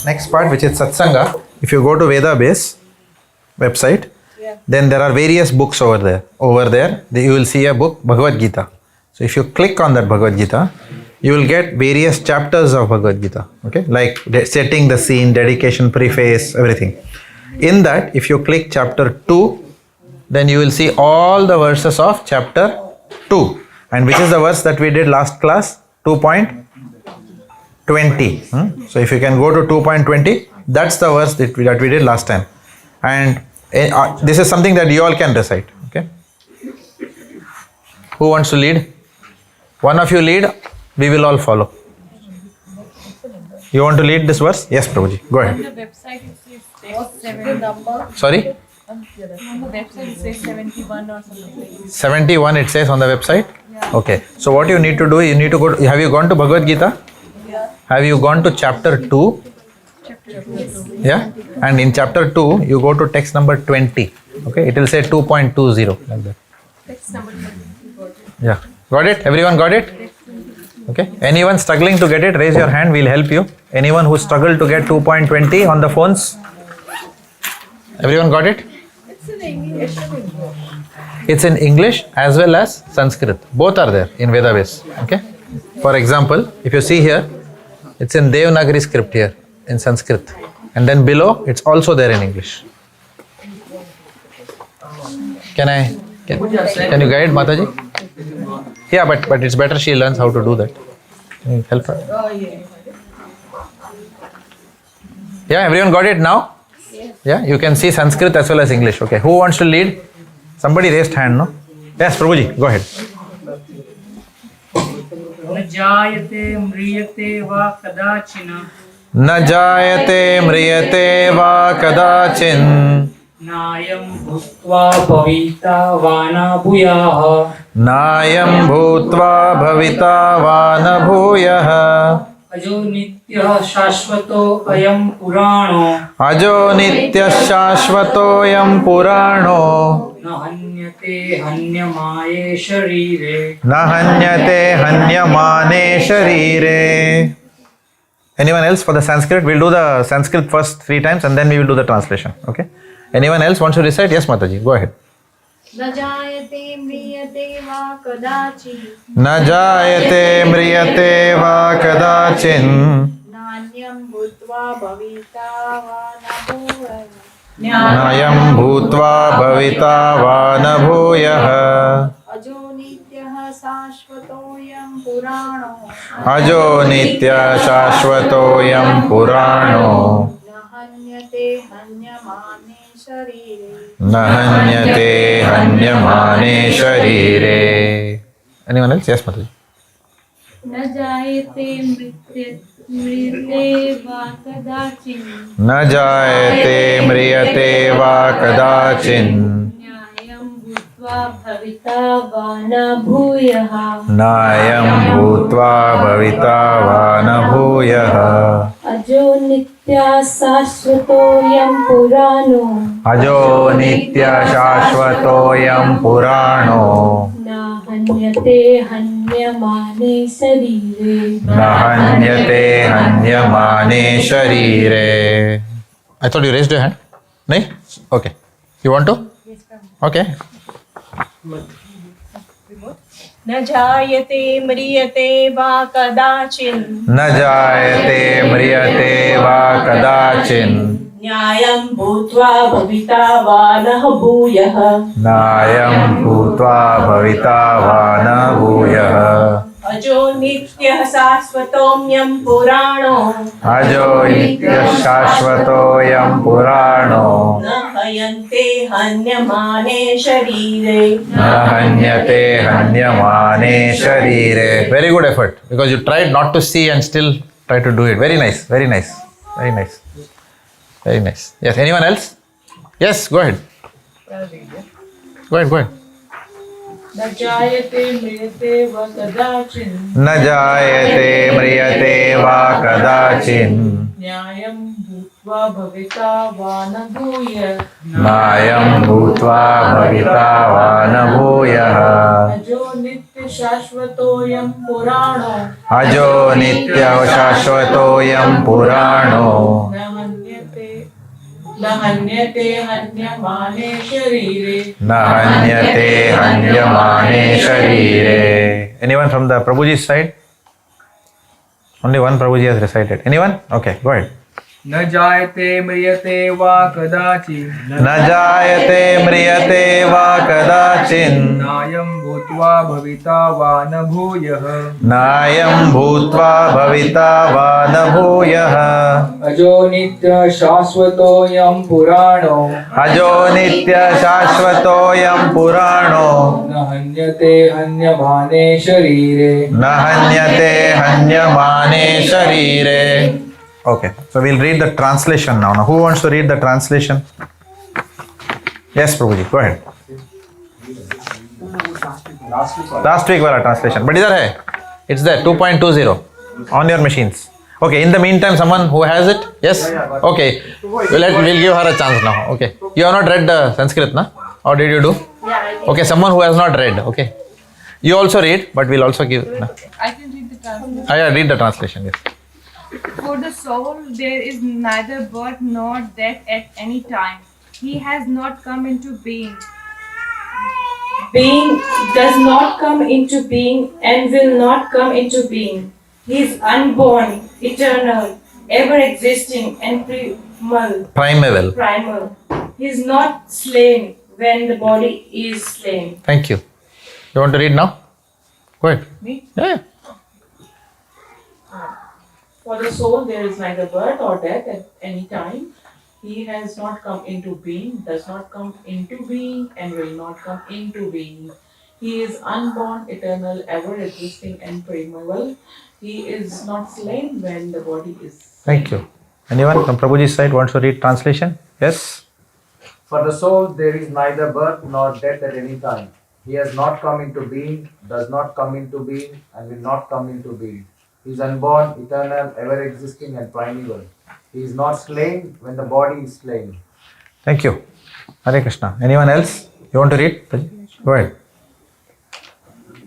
Next part, which is Satsanga. If you go to Veda Base website, then there are various books over there. Over there, you will see a book, Bhagavad Gita. So if you click on that Bhagavad Gita, you will get various chapters of Bhagavad Gita. Okay, like setting the scene, dedication, preface, everything. In that, if you click chapter 2, then you will see all the verses of chapter 2. And which is the verse that we did last class? 2.20. So if you can go to 2.20, that's the verse that we did last time. And this is something that you all can recite. Okay. Who wants to lead? One of you lead, we will all follow. You want to lead this verse? Yes, Prabhuji. Go ahead. On the website it says 7 number. Sorry? On the website it says 71 or something. 71 it says on the website? Yeah. Okay. So what you need to do, you need to go to, have you gone to Bhagavad Gita? Yeah. Have you gone to chapter 2? Chapter 2. Yeah. And in chapter 2, you go to text number 20. Okay. It will say 2.20 like that. Text number 20. Yeah. Got it? Everyone got it? Okay. Anyone struggling to get it, raise your hand, we'll help you. Anyone who struggled to get 2.20 on the phones? Everyone got it? It's in English. It's in English as well as Sanskrit. Both are there in Veda base. Okay. For example, if you see here, it's in Devanagari script here in Sanskrit. And then below, it's also there in English. Can you guide Mataji? Yeah, but it's better she learns how to do that. Can you help her? Oh, yeah. Yeah, everyone got it now? Yes. Yeah, you can see Sanskrit as well as English. Okay, who wants to lead? Somebody raised hand, no? Yes, Prabhuji, go ahead. न जायते म्रियते वा कदाचिन न जायते म्रियते वा कदाचिन् नायं भूत्वा भविता वा न भूयः नायं भूत्वा भविता वा न भूयः अजो नित्यः शाश्वतो अयं पुराणो अजो नित्यः शाश्वतोऽयं पुराणो न हन्यते हन्यमाये शरीरे न हन्यते हन्यमाने शरीरे. Anyone else for the Sanskrit? We'll do the Sanskrit first 3 times and then we will do the translation. Okay. Anyone else wants to recite? Yes, Mataji, go ahead. न जायते म्रियते वा कदाचित् न जायते म्रियते वा कदाचिन् नान्यं भूत्वा भविता वा न भूयः नायं भूत्वा भविता वा न भूयः अजो नित्यः शाश्वतोऽयं पुराणो अजो नित्यः शाश्वतोऽयं पुराणो न हन्यते हन्यमाने शरीरे न हन्यते हन्यमाने शरीरे. Anyone else? Yes, Mataji. न जायते म्रियते वा कदाचित् न जायते म्रियते वा कदाचिन् न्यायं भूत्वा भविता वा न भूयः नायं भूत्वा भविता वा न भूयः अजो नित्यः शाश्वतोऽयं पुराणो अजो नित्यः शाश्वतोऽयं पुराणो न हन्यते हन्यमाने शरीरे न हन्यते हन्यमाने शरीरे. I thought you raised your hand. No? Okay. You want to? Okay. न जायते म्रियते वा कदाचित् न जायते म्रियते वा कदाचिन् न्यायं भूत्वा भविता वा न भूयः नायं भूत्वा भविता वा न भूयः अजो नित्यः शाश्वतोऽयं पुराणो अजो नित्यः शाश्वतोऽयं पुराणो न हयन्ते हन्यमाने शरीरे न हन्यते हन्यमाने शरीरे. Very good effort because you tried not to see and still try to do it. Very nice, very nice, very nice, very nice. Yes, anyone else? Yes, go ahead. Go ahead, go ahead. न जायते म्रियते वा कदाचित् न जायते म्रियते वा कदाचिन् न्यायं भूत्वा भविता वा न भूयः नायं भूत्वा भविता वा न भूयः अजो नित्य शाश्वतोऽयं पुराणो अजो नित्य शाश्वतोऽयं पुराणो न हन्यते हन्यमाने शरीरे न हन्यते हन्यमाने शरीरे. Anyone from the Prabhuji's side? Only one Prabhuji has recited. Anyone? Okay, go ahead. न जायते म्रियते वा कदाचित् न जायते म्रियते वा कदाचिन् नायं भूत्वा भविता वा न भूयः नायं भूत्वा भविता वा न भूयः अजो नित्य शाश्वतोऽयं पुराणो अजो नित्य शाश्वतोऽयं पुराणो न हन्यते हन्यमाने शरीरे न हन्यते हन्यमाने शरीरे. Okay, so we'll read the translation now. Now, who wants to read the translation? Yes, Prabhuji, go ahead. Last week wala translation, but idhar hai. It's there, 2.20 on your machines. Okay, in the meantime, someone who has it? Yes? Okay, we'll give her a chance now. Okay, you have not read the Sanskrit, na? Or did you do? Yeah, Okay, someone who has not read. Okay, you also read, but we'll also give. Na? I can read the translation. Yeah, read the translation. Yes. For the soul, there is neither birth nor death at any time. He has not come into being. being does not come into being and will not come into being. He is unborn, eternal, ever existing and Primeval. primal. He is not slain when the body is slain. Thank you. You want to read now? Go ahead. Me? Yeah. For the soul, there is neither birth or death at any time. He has not come into being, does not come into being, and will not come into being. He is unborn, eternal, ever existing, and primeval. He is not slain when the body is slain. Thank you. Anyone from Prabhuji's side wants to read translation? Yes? For the soul there is neither birth nor death at any time. He has not come into being, does not come into being, and will not come into being. He is unborn, eternal, ever existing, and primeval. He is not slain when the body is slain. Thank you. Hare Krishna. Anyone else? You want to read? Go ahead.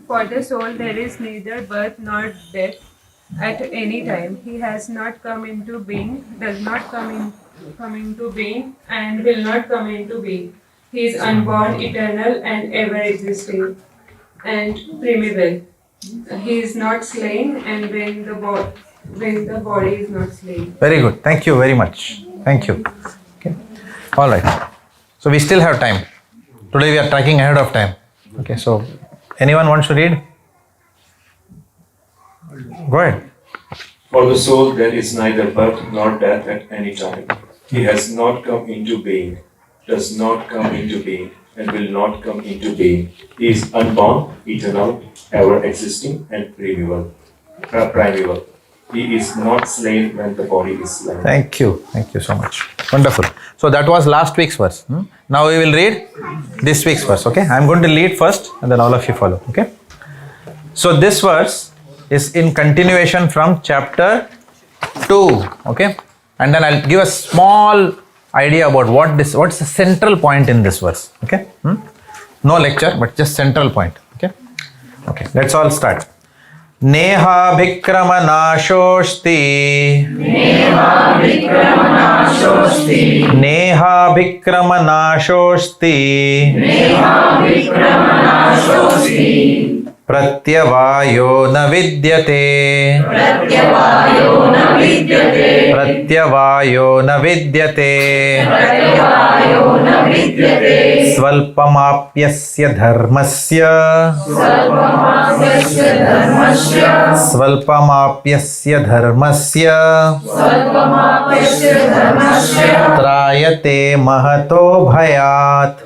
For the soul, there is neither birth nor death at any time. He has not come into being, does not come into being, and will not come into being. He is unborn, eternal, and ever existing, and primeval. He is not slain, and when the body is not slain. Very good. Thank you very much. Thank you. Okay. All right. So we still have time. Today we are tracking ahead of time. Okay. So anyone wants to read? Go ahead. For the soul there is neither birth nor death at any time. He has not come into being, does not come into being, and will not come into being. He is unborn, eternal, ever existing, and primeval. He is not slain when the body is slain. Thank you. Thank you so much. Wonderful. So that was last week's verse. Now we will read this week's verse. Okay. I'm going to lead first and then all of you follow. Okay. So this verse is in continuation from chapter 2. Okay. And then I'll give a small idea about what's the central point in this verse. Okay. No lecture, but just central point. Okay. Okay. Let's all start. नेहाभिक्रम नाशोस्ति नेहाभिक्रम नाशोस्ति प्रत्यवायो न विद्यते प्रत्यवायो न विद्यते स्वल्पमाप्यस्य धर्मस्य स्वल्पमाप्यस्य धर्मस्य त्रायते महतो भयात्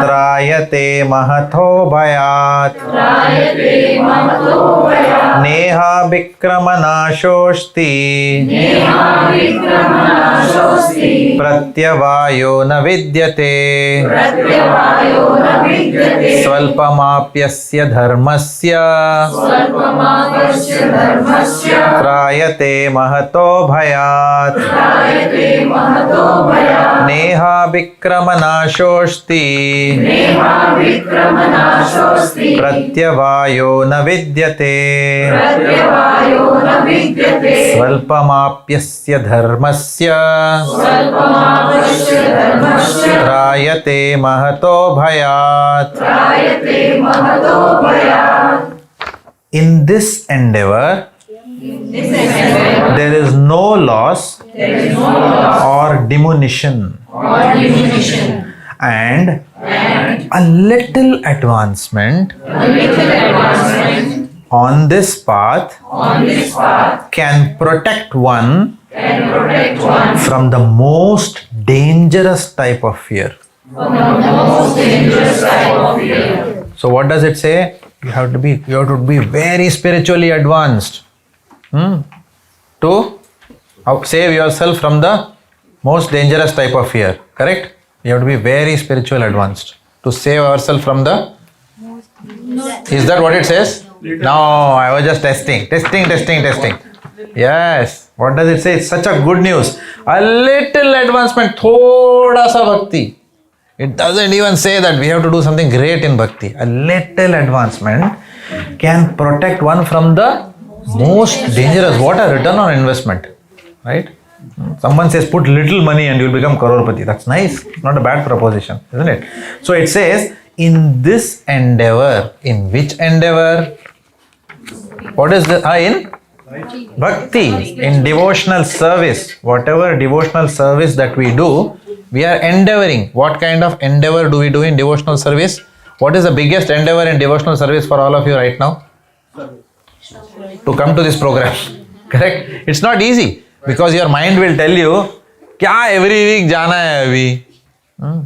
त्रायते महतो भयात् नेहाभिक्रम विक्रमनाशोऽस्ति प्रत्यवायो न विद्यते स्वल्पमाप्यस्य धर्मस्य त्रायते महतो भयात् नेहा विक्रमनाशोऽस्ति प्रत्यवायो न विद्यते स्वल्पमाप्यस्य धर्मस्य त्रायते महतो भयात्. In this endeavor, there is no loss or diminution, and a little advancement on this path can protect one from the most dangerous type of fear. So what does it say? You have to be very spiritually advanced to save yourself from the most dangerous type of fear. Correct? You have to be very spiritual advanced to save ourselves from the. Is that what it says? No, I was just testing. Yes. What does it say? It's such a good news. A little advancement, thoda sa bhakti. It doesn't even say that we have to do something great in bhakti. A little advancement can protect one from the most dangerous. What a return on investment, right? Someone says put little money and you'll become crorepati. That's nice. Not a bad proposition, isn't it? So it says in this endeavor. In which endeavor? What is the in bhakti, in devotional service. Whatever devotional service that we do, we are endeavoring. What kind of endeavor do we do in devotional service? What is the biggest endeavor in devotional service for all of you right now? To come to this program. Correct? It's not easy because your mind will tell you, क्या every week जाना है अभी?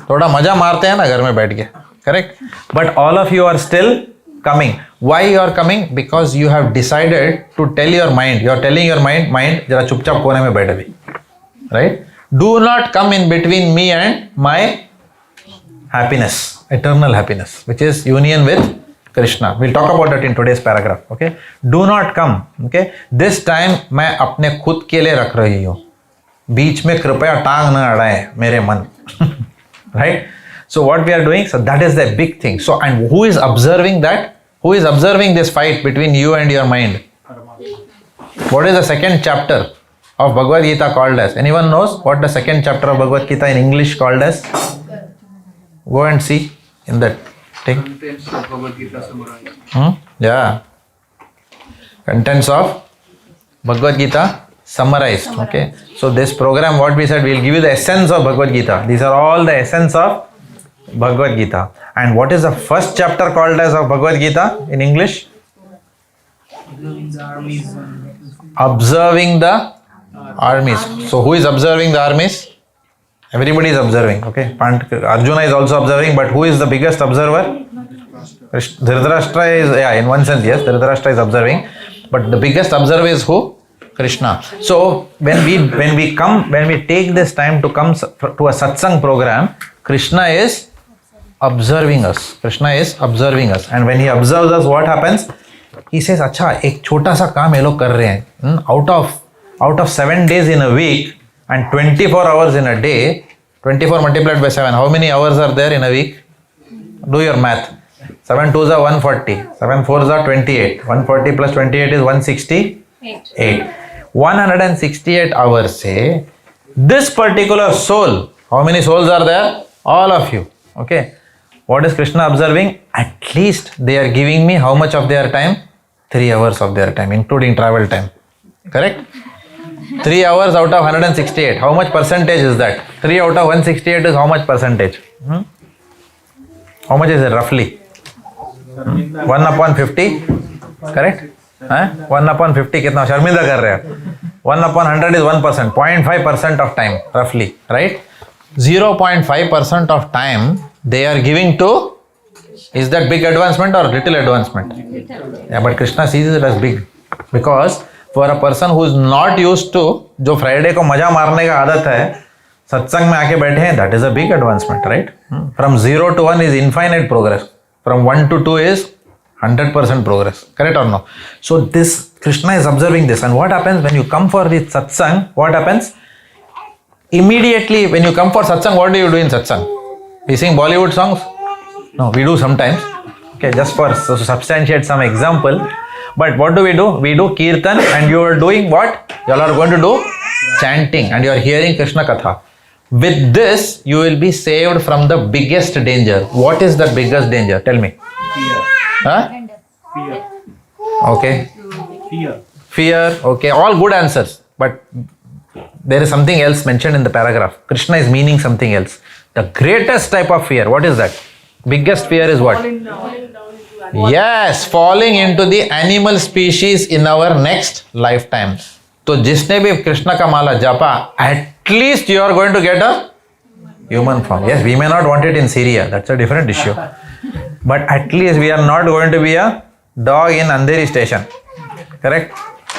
थोड़ा मजा मारते हैं ना घर में बैठ के. Correct? But all of you are still coming. Why you are coming? Because you have decided to tell your mind. You are telling your mind, जरा चुपचाप कोने में बैठ अभी. Right? Do not come in between me and my happiness, eternal happiness, which is union with Krishna. We'll talk about that in today's paragraph. Okay? Do not come. Okay? This time मैं अपने खुद के लिए रख रही हूँ. बीच में कृपया टांग न अड़ाए मेरे मन. Right? So what we are doing? So that is the big thing. So and who is observing that? Who is observing this fight between you and your mind? What is the second chapter of Bhagavad Gita called as? Anyone knows what the second chapter of Bhagavad Gita in English called as? Go and see in that thing. Contents of Bhagavad Gita summarized. Yeah. Contents of Bhagavad Gita summarized. Okay. So this program, what we said, we'll give you the essence of Bhagavad Gita. These are all the essence of Bhagavad Gita. And what is the first chapter called as of Bhagavad Gita in English? Observing the armies. So who is observing the armies? Everybody is observing. Okay. Arjuna is also observing, but who is the biggest observer? Dhritarashtra is, in one sense, yes, Dhritarashtra is observing, but the biggest observer is who? Krishna. So when we take this time to come to a satsang program, Krishna is observing us. And when he observes us, what happens? He says, अच्छा एक छोटा सा काम ये लोग कर रहे हैं. Out of 7 days in a week and 24 hours in a day, 24 multiplied by 7, how many hours are there in a week? Do your math. 7 2s are 140, 7 4s are 28, 140 plus 28 is 168. 168 hours say, this particular soul, how many souls are there? All of you. Okay. What is Krishna observing? At least they are giving me how much of their time? 3 hours of their time, including travel time. Correct? 3 hours out of 168. How much percentage is that? 3 out of 168 is how much percentage? How much is it roughly? 1 upon 50? Correct? 1 upon 50 कितना शर्मिंदा कर रहे हैं? 1 upon 100 is 1%. 0.5% of time roughly. Right? 0.5% of time they are giving to. Is that big advancement or little advancement? Yeah, but Krishna sees it as big. Because for a person who is not used to, जो Friday को मजा मारने का आदत है, सत्संग में आके बैठे हैं, that is a big advancement, right? From 0 to 1 is infinite progress. From 1 to 2 is 100% progress. Correct or no? So this Krishna is observing this, and what happens when you come for the satsang? What happens? Immediately when you come for satsang, what do you do in satsang? We sing Bollywood songs? No, we do sometimes. Okay, just for so substantiate some example. But what do? We do kirtan, and you are doing what? You all are going to do chanting, and you are hearing Krishna Katha. With this, you will be saved from the biggest danger. What is the biggest danger? Tell me. Fear. Huh? Fear. Okay. Fear. Fear. Okay. All good answers. But there is something else mentioned in the paragraph. Krishna is meaning something else. The greatest type of fear. What is that? Biggest fear is what? Yes, falling into the animal species in our next lifetime. तो जिसने भी कृष्ण का माला जपा, at least you are going to get a human form. Yes, we may not want it in Syria. That's a different issue. But at least we are not going to be a dog in Andheri station. Correct?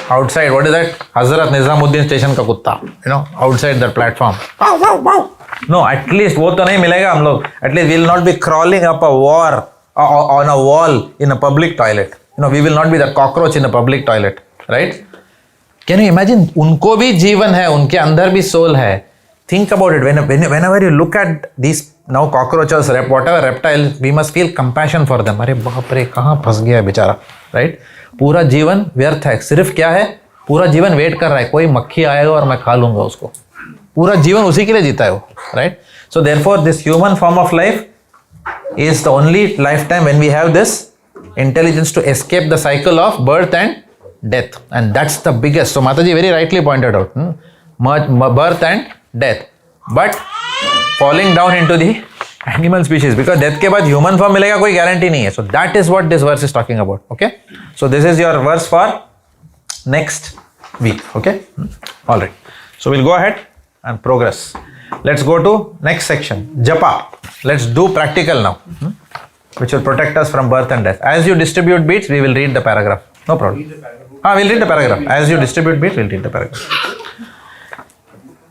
Outside, what is that? Hazrat Nizamuddin station का कुत्ता. You know, outside that platform. No, at least वो तो नहीं मिलेगा हम लोग. At least we will not be crawling up a wall on a wall in a public toilet. You know, we will not be the cockroach in a public toilet. Right? Can you imagine? उनको भी जीवन है, उनके अंदर भी soul है. Think about it. Whenever you look at these now cockroaches, whatever reptiles, we must feel compassion for them. अरे बाप रे कहाँ फंस गया है बेचारा. Right? पूरा जीवन व्यर्थ है. सिर्फ क्या है? पूरा जीवन वेट कर रहा है. कोई मक्खी आएगा और मैं खा लूंगा उसको. पूरा जीवन उसी के लिए जीता है वो. Right? So therefore, this human form of life is the only lifetime when we have this intelligence to escape the cycle of birth and death, and that's the biggest. So Mataji very rightly pointed out, birth and death, but falling down into the animal species, because death के बाद human form मिलेगा कोई guarantee नहीं है. So that is what this verse is talking about. Okay, so this is your verse for next week. Okay, all right. So we'll go ahead and progress. Let's go to next section, Japa. Let's do practical now, which will protect us from birth and death. As you distribute beats, we will read the paragraph. No problem. We'll read the paragraph. As you distribute beats, we'll read the paragraph.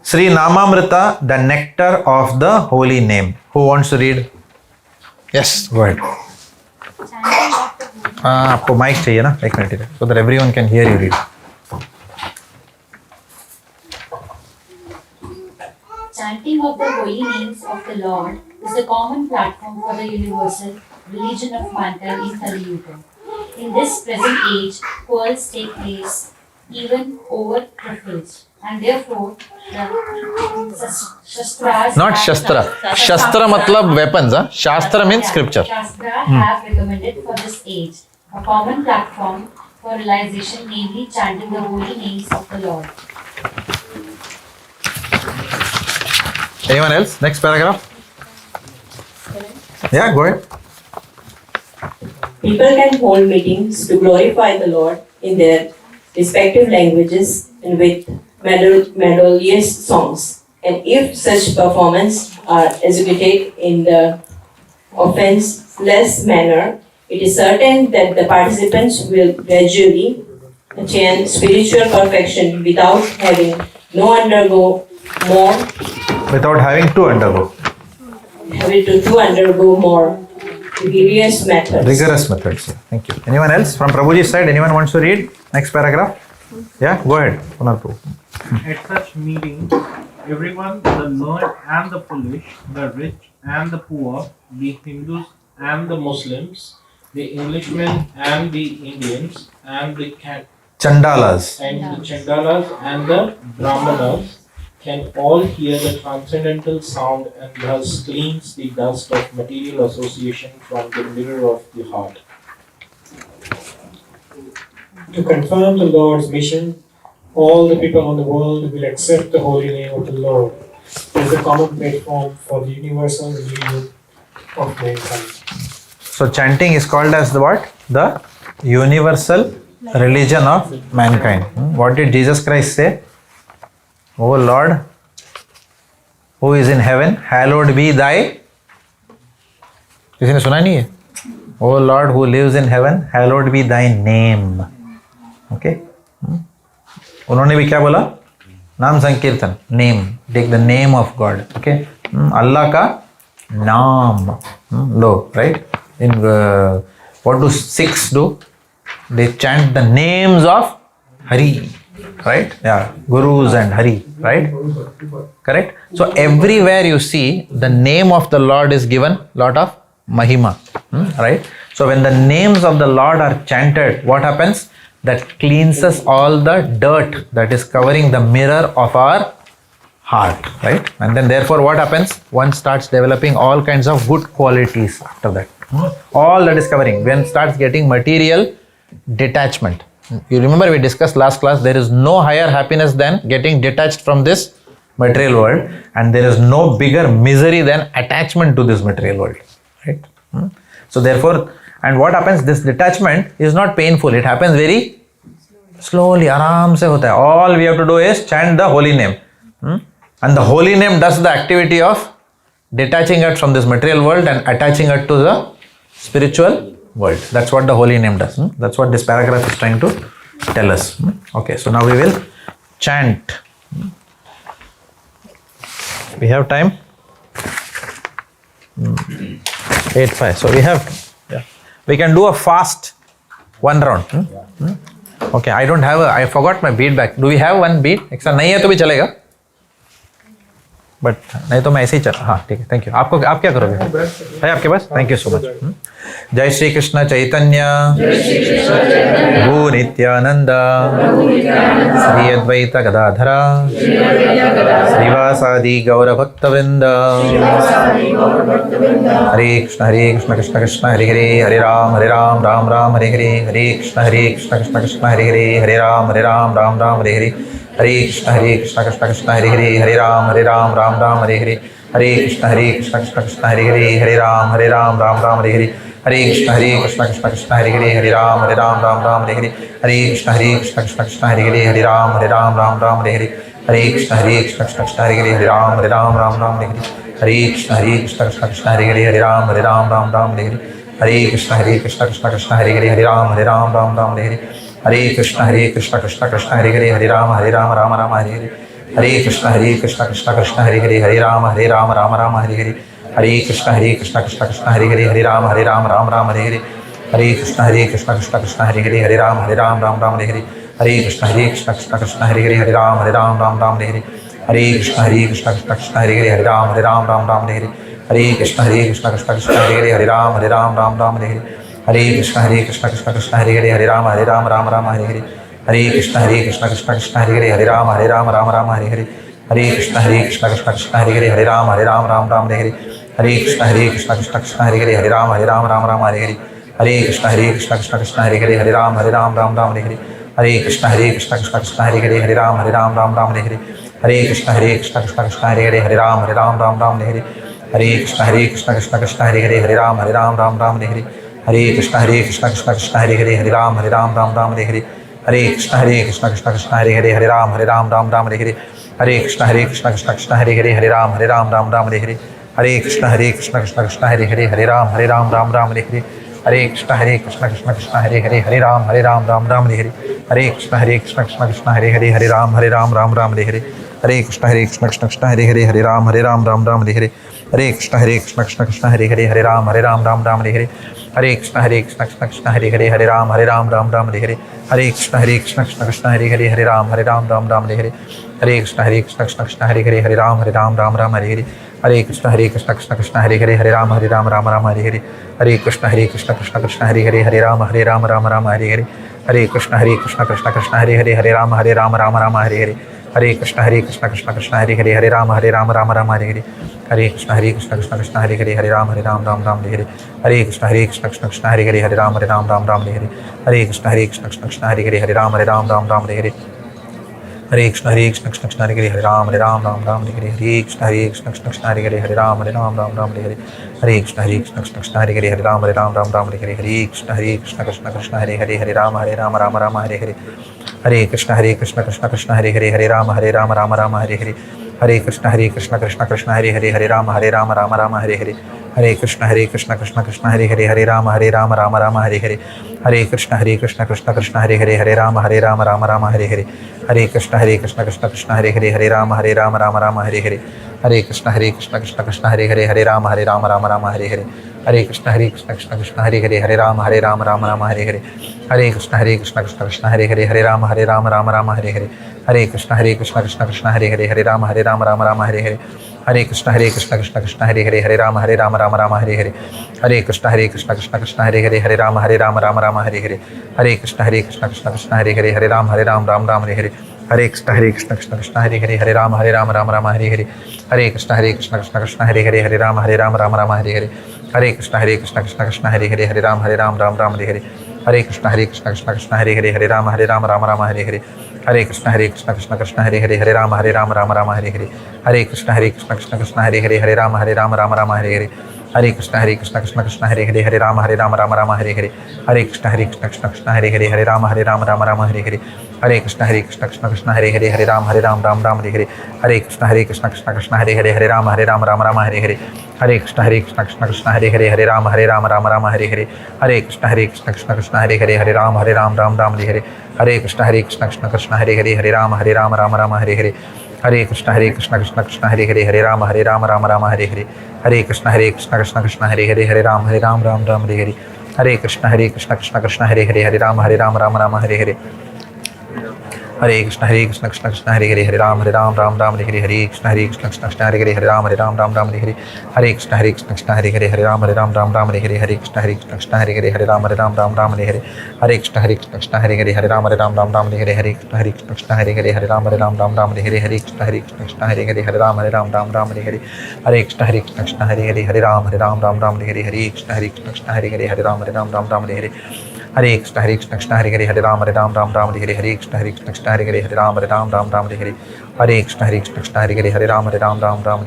Sri Namamrita, the nectar of the holy name. Who wants to read? Yes, go ahead. आपको mic चाहिए ना, एक minute, so that everyone can hear you read. Chanting of the holy names of the Lord is the common platform for the universal religion of mankind in Kali Yuga. In this present age, quarrels take place even over trifles, and therefore the Shastras. Not Shastra. Shastra matlab weapons. Shastra means scripture. Shastra have recommended for this age a common platform for realization, namely chanting the holy names of the Lord. Anyone else? Next paragraph. Yeah, go ahead. People can hold meetings to glorify the Lord in their respective languages and with melodious songs. And if such performances are executed in the offenseless manner, it is certain that the participants will gradually attain spiritual perfection without having to undergo more rigorous methods. Yeah. Thank you. Anyone else from Prabhuji's side? Anyone wants to read next paragraph? Yeah, go ahead. At such meetings, everyone, the learned and the foolish, the rich and the poor, the Hindus and the Muslims, the Englishmen and the Indians, and the Chandalas and the Brahmanas can all hear the transcendental sound, and thus cleans the dust of material association from the mirror of the heart. To confirm the Lord's mission, all the people on the world will accept the holy name of the Lord as a common platform for the universal religion of mankind. So chanting is called as the what? The universal religion of mankind. What did Jesus Christ say? O Lord, who is in heaven, hallowed be thy. किसी ने सुना नहीं है? O Lord, who lives in heaven, hallowed be thy name. Okay. उन्होंने भी क्या बोला? नाम sankirtan, name, take the name of God. Okay, Allah का नाम लो, right? In what do Sikhs do? They chant the names of Hari, right? Yeah, Gurus and Hari, right? Correct? So everywhere you see the name of the Lord is given lot of Mahima, right? So when the names of the Lord are chanted, what happens? That cleanses all the dirt that is covering the mirror of our heart, right? And then therefore what happens? One starts developing all kinds of good qualities after that. All that is covering. When starts getting material detachment. You remember we discussed last class, there is no higher happiness than getting detached from this material world, and there is no bigger misery than attachment to this material world, right? So therefore, and what happens, this detachment is not painful, it happens very slowly, aram se hota hai. All we have to do is chant the holy name, and the holy name does the activity of detaching it from this material world and attaching it to the spiritual world. That's what the holy name does. That's what this paragraph is trying to tell us. Okay, so now we will chant. We have time? 8:05. So we have, we can do a fast one round. Okay, I forgot my bead bag. Do we have one bead? Extra नहीं है तो भी चलेगा. But नहीं तो मैं ऐसे ही चल. हाँ ठीक है, थैंक यू. आप क्या करोगे? है आपके पास? Thank you so much. जय श्री कृष्ण चैतन्य भू नित्यानंद श्री अद्वैत गदाधर श्रीवासादि गौर भक्तवृंद. हरे कृष्ण कृष्ण कृष्ण हरे हरे, हरे राम राम राम हरे हरे, हरे कृष्ण कृष्ण कृष्ण हरे हरे, हरे राम राम राम हरे हरे, हरे कृष्ण कृष्ण कृष्ण हरे हरे, हरे राम राम हरे हरे, हरे कृष्ण कृष्ण कृष्ण हरे हरे, हरे राम राम हरे हरे, हरे कृष्ण कृष्ण कृष्ण हरे हरे, हरे राम राम हरे हरे, हरे कृष्ण कृष्ण कृष्ण हरे हरे, हरे राम राम हरे हरे, हरे कृष्ण कृष्ण कृष्ण हरे हरे, हरे राम राम हरे हरे, हरे कृष्ण कृष्ण कृष्ण हरे हरे, हरे राम राम हरे हरे, हरे कृष्ण कृष्ण कृष्ण हरे हरे, हरे राम राम हरे हरे, हरे कृष्ण कृष्ण कृष्ण हरे हरे, हरे राम राम हरे हरे, हरे कृष्ण कृष्ण कृष्ण हरे हरे, हरे राम राम हरे हरे, हरे कृष्ण कृष्ण कृष्ण हरे हरे, हरे राम राम हरे हरे, हरे कृष्ण कृष्ण कृष्ण हरे हरे, हरे राम राम हरे हरे, हरे कृष्ण कृष्ण कृष्ण हरे हरे, हरे राम राम हरे हरे, हरे कृष्ण कृष्ण कृष्ण हरे हरे, हरे राम राम हरे हरे, हरे कृष्ण कृष्ण कृष्ण हरे हरे, हरे राम राम हरे हरे, हरे कृष्ण कृष्ण कृष्ण हरे हरे, हरे राम हरे हरे, हरे कृष्ण कृष्ण कृष्ण हरे हरे, हरे राम हरे हरे, हरे कृष्ण कृष्ण कृष्ण हरे हरे, हरे राम हरे हरे, हरे कृष्ण कृष्ण कृष्ण हरे हरे, हरे राम हरे हरे, हरे कृष्ण कृष्ण कृष्ण हरे हरे, हरे राम हरे हरे, हरे कृष्ण कृष्ण कृष्ण हरे हरे, हरे राम हरे हरे, हरे कृष्ण कृष्ण कृष्ण हरे हरे, हरे राम हरे हरे, हरे कृष्ण कृष्ण कृष्ण हरे हरे, हरे राम हरे हरे, हरे कृष्ण कृष्ण कृष्ण हरे हरे, हरे राम हरे हरे, हरे कृष्ण कृष्ण कृष्ण हरे हरे, हरे राम हरे हरे, हरे कृष्ण कृष्ण कृष्ण हरे हरे, हरे राम हरे हरे, हरे कृष्ण कृष्ण कृष्ण हरे हरे, हरे राम हरे हरे, हरे कृष्ण कृष्ण कृष्ण हरे हरे, हरे राम हरे हरे, हरे कृष्ण कृष्ण कृष्ण हरे हरे, हरे राम हरे हरे, हरे कृष्ण कृष्ण कृष्ण हरे हरे, हरे राम हरे हरे, हरे कृष्ण कृष्ण कृष्ण हरे हरे, हरे राम हरे हरे, हरे कृष्ण कृष्ण कृष्ण हरे हरे, हरे राम हरे हरे, हरे कृष्ण कृष्ण कृष्ण हरे हरे, हरे राम हरे हरे, हरे कृष्ण कृष्ण कृष्ण हरे हरे, हरे राम हरे हरे, हरे कृष्ण कृष्ण कृष्ण हरे हरे, हरे राम हरे हरे, हरे कृष्ण कृष्ण कृष्ण हरे हरे, हरे राम हरे हरे, हरे कृष्ण कृष्ण कृष्ण हरे हरे, हरे राम हरे हरे, हरे कृष्ण कृष्ण कृष्ण हरे हरे, हरे राम हरे हरे, हरे कृष्ण कृष्ण कृष्ण हरे हरे, हरे राम हरे हरे, हरे कृष्ण कृष्ण कृष्ण हरे हरे, हरे राम हरे हरे, हरे कृष्ण कृष्ण कृष्ण हरे हरे, हरे राम हरे हरे, हरे कृष्ण कृष्ण कृष्ण हरे हरे, हरे राम हरे हरे, हरे कृष्ण कृष्ण कृष्ण हरे हरे, हरे राम हरे हरे, हरे कृष्ण कृष्ण कृष्ण हरे हरे, हरे राम हरे हरे, हरे कृष्ण कृष्ण कृष्ण हरे हरे, हरे राम हरे हरे, हरे कृष्ण कृष्ण कृष्ण हरे हरे, हरे राम हरे हरे, हरे कृष्ण कृष्ण कृष्ण हरे हरे, हरे Ram Hare Hare, Hare Krishna Krishna Krishna Hare Hare Hare Rama Rama Rama Hare Hare Hare Krishna Krishna Krishna Hare Hare Hare Rama Rama Hare Hare Hare Krishna Krishna Krishna Hare Hare Hare Rama Rama Hare Hare Hare Krishna Krishna Krishna Hare Hare Hare Rama Rama Hare Hare Hare Krishna Krishna Krishna Hare Hare Hare Rama Rama Hare Hare Hare Krishna Krishna Krishna Hare Hare Hare Rama Rama Hare Hare Hare Krishna Krishna Krishna Hare Hare Hare Rama Rama Hare Hare Hare Krishna Krishna Krishna Hare Hare Hare Rama Rama Hare Hare Hare Krishna Krishna Krishna Hare Hare Hare Rama Rama Hare Hare Hare Krishna Krishna Krishna Hare Hare Hare Rama Rama Hare Hare Hare Krishna Krishna Krishna Hare Hare Hare Rama Rama Hare Hare Hare Krishna Krishna Krishna Hare Hare Hare Rama Rama Hare Hare Hare Krishna Krishna Krishna Hare Hare Hare Rama Rama Hare Hare Hare Krishna Krishna Krishna Hare Hare Hare Rama Rama Hare Hare Hare Krishna Krishna Krishna Hare Hare Hare Rama Rama Hare Hare Hare Krishna Krishna Krishna Hare Hare Hare Rama Rama Hare Hare Hare Krishna Krishna Krishna Hare Hare Hare Rama Rama Hare Hare Hare Krishna Krishna Krishna Hare Hare Hare Rama Rama Hare Hare Hare Krishna Krishna Krishna Hare Hare Hare Rama Rama Hare Hare Hare Krishna Krishna Krishna Hare Hare Hare Rama Rama Hare Hare Hare Krishna Krishna Krishna Hare Hare Hare Rama Rama Hare Hare Hare Krishna Krishna Krishna Hare Hare Hare Rama Rama Hare Hare Hare Krishna Krishna Krishna Hare Hare Hare Rama Rama Hare Hare Hare Krishna Krishna Krishna Hare Hare Hare Rama Rama Hare Hare Hare Krishna Krishna Krishna Hare Hare Hare Rama Hare Hare Hare Krishna Krishna Krishna Hare Hare Hare Rama Rama Hare Hare Hare Krishna Krishna Krishna Hare Hare Hare Rama Rama Hare Hare Hare Krishna Krishna Krishna Hare Hare Hare Rama Rama Hare Hare Hare Krishna Krishna Hare Hare Hare Rama Rama Hare Hare Hare Krishna Krishna Hare Hare Hare Rama Rama Hare Hare Hare Krishna Krishna Hare Hare Hare Rama Rama Hare Hare Hare Krishna Krishna Hare Hare Hare Rama Rama Hare Hare Hare Krishna Krishna Hare Hare Hare Rama Rama Hare Hare Hare Krishna Krishna Hare Hare Hare Rama Rama Hare Hare Hare Krishna Krishna Hare Hare Hare Rama Rama Hare Hare Hare Krishna Krishna Hare Hare Hare Rama Rama Hare Hare Hare Krishna Krishna Hare Hare Hare Rama Rama Hare Hare Hare Krishna Krishna Hare Hare Hare Rama Rama Hare Hare Hare Krishna Krishna Hare Hare Hare Rama Rama Hare Hare Hare Krishna Krishna Hare Hare Hare Rama Rama Hare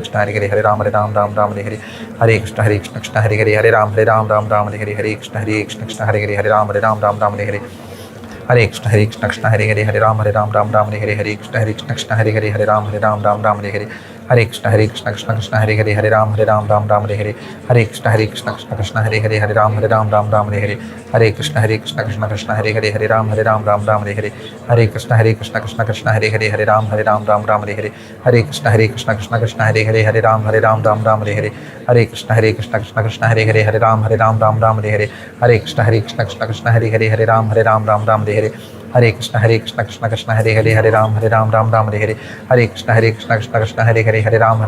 Hare Hare Krishna Krishna Hare Hare Hare Rama Rama Hare Hare Hare Krishna Krishna Hare Hare Hare Rama Rama Hare Hare Hare Krishna Krishna Hare Hare Hare Rama Rama Hare Hare Hare Krishna Krishna Hare Hare Hare Rama Rama Hare Hare Hare Krishna Krishna Hare Hare Hare Rama Rama Hare Hare Hare Krishna Krishna Hare Hare Hare Rama Rama Hare Hare Hare Krishna Krishna Hare Hare Hare Rama Rama Hare Hare Hare Krishna Krishna Hare Hare Hare Rama Rama Hare Hare Hare Krishna Krishna Hare Hare Hare Rama Rama Hare Hare Hare Krishna Krishna Hare Hare Hare Rama Rama Hare Hare Hare Krishna Krishna Hare Hare Hare Rama Rama Hare Hare Hare Krishna Krishna Hare Hare Hare Rama Rama Hare Hare Hare Krishna Krishna Hare Hare Hare Rama Rama Hare Hare Hare Krishna Krishna Hare Hare Hare Rama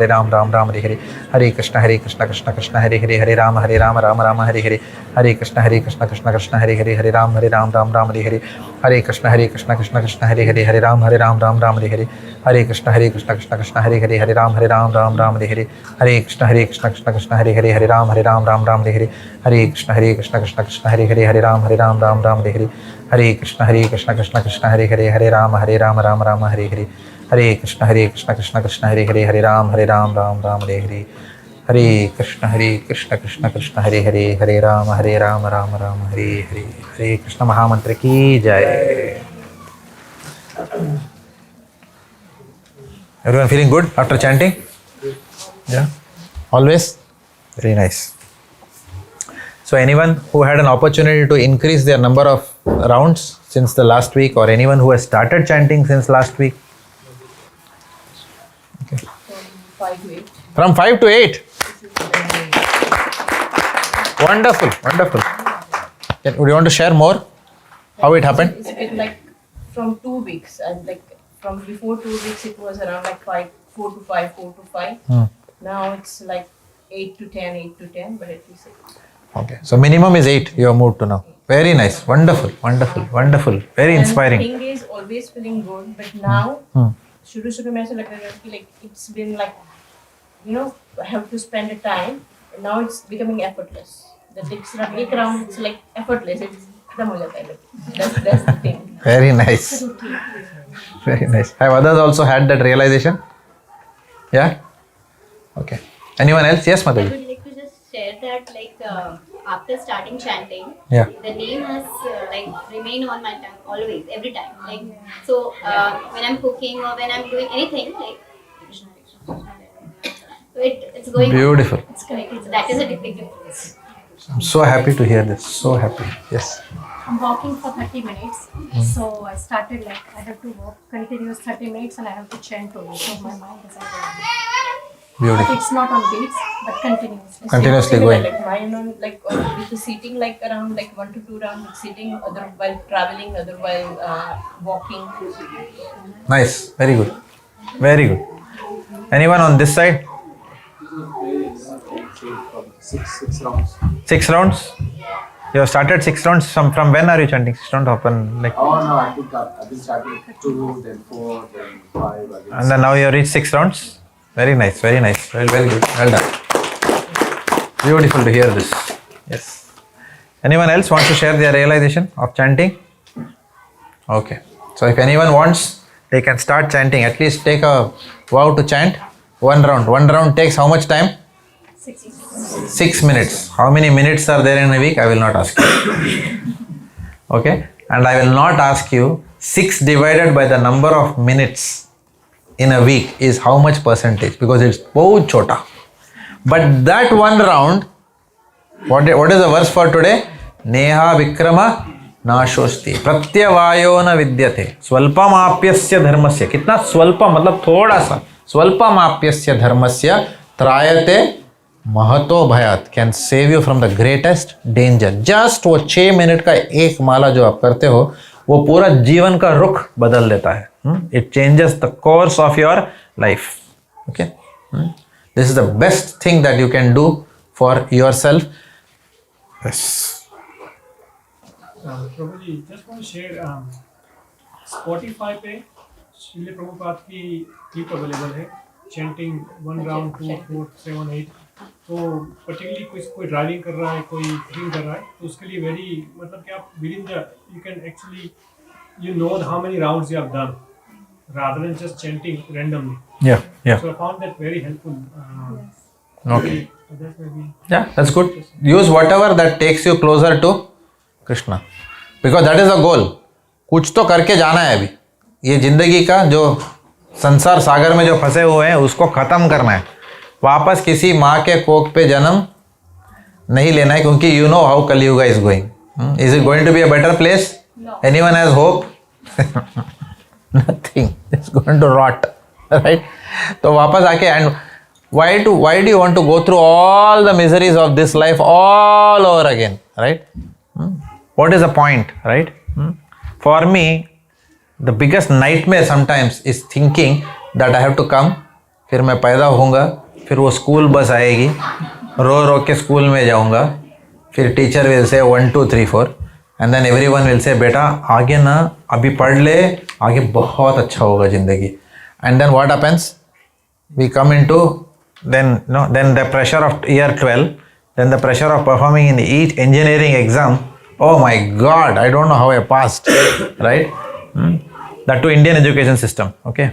Rama Hare Hare Hare Krishna Krishna Hare Hare Hare Rama Rama Hare Hare Hare Krishna Krishna Hare Hare Hare Rama Rama Hare Hare Hare Krishna Krishna Hare Hare Hare Rama Rama Hare Hare Hare Krishna Krishna Hare Hare Hare Rama Rama Hare Hare Hare Krishna Krishna Hare Hare Hare Rama Rama Hare Hare Hare Krishna Krishna Hare Hare Hare Rama Rama Hare Hare Hare Krishna Krishna Hare Hare Hare Rama Rama Hare Hare Hare Krishna Krishna Hare Hare Hare Rama Rama Hare Hare Hare Krishna Hare Hare Hare Rama Rama Hare Hare Hare Krishna Mahamantra ki jai. Everyone feeling good after chanting? Yeah? Always? Very nice. So anyone who had an opportunity to increase their number of rounds since the last week, or anyone who has started chanting since last week? Okay. From 5 to 8? Wonderful, wonderful. Would you want to share more? How it happened? It's been like from 2 weeks, and like from before 2 weeks it was around like 4 to 5. Now it's like 8 to 10, but at least 8. Okay, so minimum is 8 you have moved to now. Very nice, wonderful, wonderful, wonderful, very inspiring. Thing is always feeling good, but now shuru mein aisa lag raha hai like it's been like, you know, I have to spend the time, and now it's becoming effortless. The next round it's like effortless. It's khatam ho jata hai. That's the thing. Very nice. Very nice. Have others also had that realization? Yeah? Okay. Anyone else? Yes, I Madhavi. would like to just share that after starting chanting, Yeah. the name has remained on my tongue always, every time. So when I'm cooking or when I'm doing anything, so it's going Beautiful. on. It's correct. That is a big difference. I'm so happy to hear this. So happy. Yes. I'm walking for 30 minutes. So I started I have to walk continuous 30 minutes and I have to chant only. So my mind doesn't go on. Beautiful. It's not on beats, but continuously. Continuously Similar, going. Mine on with the seating around 1 to 2 rounds, sitting, other while traveling, other while walking. Nice. Very good. Very good. Anyone on this side? Six rounds. 6 rounds? You have started 6 rounds. From when are you chanting 6 rounds? Often Oh no, I think I've been starting 2, then 4, then 5. Again. And then now you have reached 6 rounds? Very nice, very nice. Well good. Well done. Beautiful to hear this. Yes. Anyone else wants to share their realization of chanting? Okay. So if anyone wants, they can start chanting. At least take a vow to chant 1 round. 1 round takes how much time? 6 minutes. How many minutes are there in a week? I will not ask you. Okay? And I will not ask you 6 divided by the number of minutes in a week is how much percentage, because it's बहुत chota. But that 1 round, what is the verse for today? Neha vikrama नाशोस्ति प्रत्यवायो न विद्यते स्वल्पमाप्यस्य धर्मस्य. कितना स्वल्प मतलब थोड़ा सा. स्वल्पमाप्यस्य धर्मस्य त्रायते महतो भयात. Can save you from the greatest danger. Just वो 6 मिनट का एक माला जो आप करते हो वो पूरा जीवन का रुख बदल देता है. It changes the course of your life. Okay, this is the best thing that you can do for your self. Prabhu ji, just want to share Spotify पे श्रील प्रभुपाद की क्लिप अवेलेबल है. Chanting 1 round 2 4 7 8. तो particularly कोई driving कर रहा है, कोई cooking कर रहा है, तो उसके लिए वेरी मतलब कि आप with in the you can actually you know how many rounds you have done rather than just chanting randomly. Yeah. So I found that very helpful. Okay. That's maybe. Yeah, that's good. Use whatever that takes you closer to Krishna, because that is the goal. कुछ तो करके जाना है अभी. ये जिंदगी का जो संसार सागर में जो फंसे हुए हैं उसको खत्म करना है. वापस किसी माँ के कोख पे जन्म नहीं लेना है, क्योंकि you know how Kaliyuga is going. Is it going to be a better place? No. Anyone has hope? Nothing. It's going to rot, right? तो वापस आके and why do you want to go through all the miseries of this life all over again, right? What is the point, right? For me, the biggest nightmare sometimes is thinking that I have to come, फिर मैं पैदा होऊंगा, फिर वो school bus आएगी, रो रो के school में जाऊंगा, फिर teacher will say 1 2 3 4 and then everyone will say बेटा आगे ना अभी पढ़ ले, आगे बहुत अच्छा होगा जिंदगी. And then what happens? We come into then the pressure of year 12, then the pressure of performing in each engineering exam. Oh my God, I don't know how I passed, right? That to Indian education system, okay?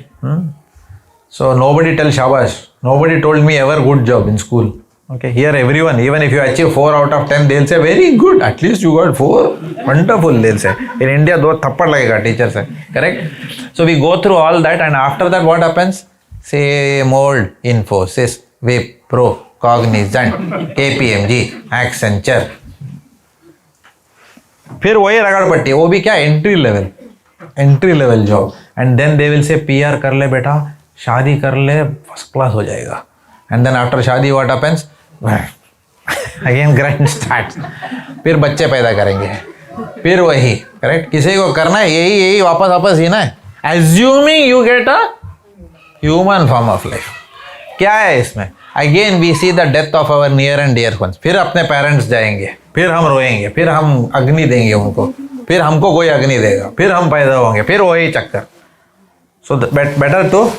So nobody tell shabash. Nobody told me ever good job in school. Okay, here everyone, even if you achieve 4 out of 10, they'll say very good. At least you got 4. Wonderful, they'll say. In India, 2 thappad lagega teacher se. Correct? So we go through all that, and after that, what happens? Same old Infosys, Wipro, Cognizant, KPMG, Accenture. फिर वही रगड़ पट्टी, वो भी क्या entry level job. And then they will say PR कर ले बेटा, शादी कर ले, फर्स्ट क्लास हो जाएगा. एंड देन आफ्टर शादी what happens? Again grind start. फिर बच्चे पैदा करेंगे, फिर वही. करेक्ट? किसी को करना है यही वापस जीना है. Assuming you get a human form of life. क्या है इसमें? Again we see the death of our near and dear ones. फिर अपने पेरेंट्स जाएंगे, फिर हम रोएंगे, फिर हम अग्नि देंगे उनको, फिर हमको कोई अग्नि देगा, फिर हम पैदा होंगे, फिर वही चक्कर. So better to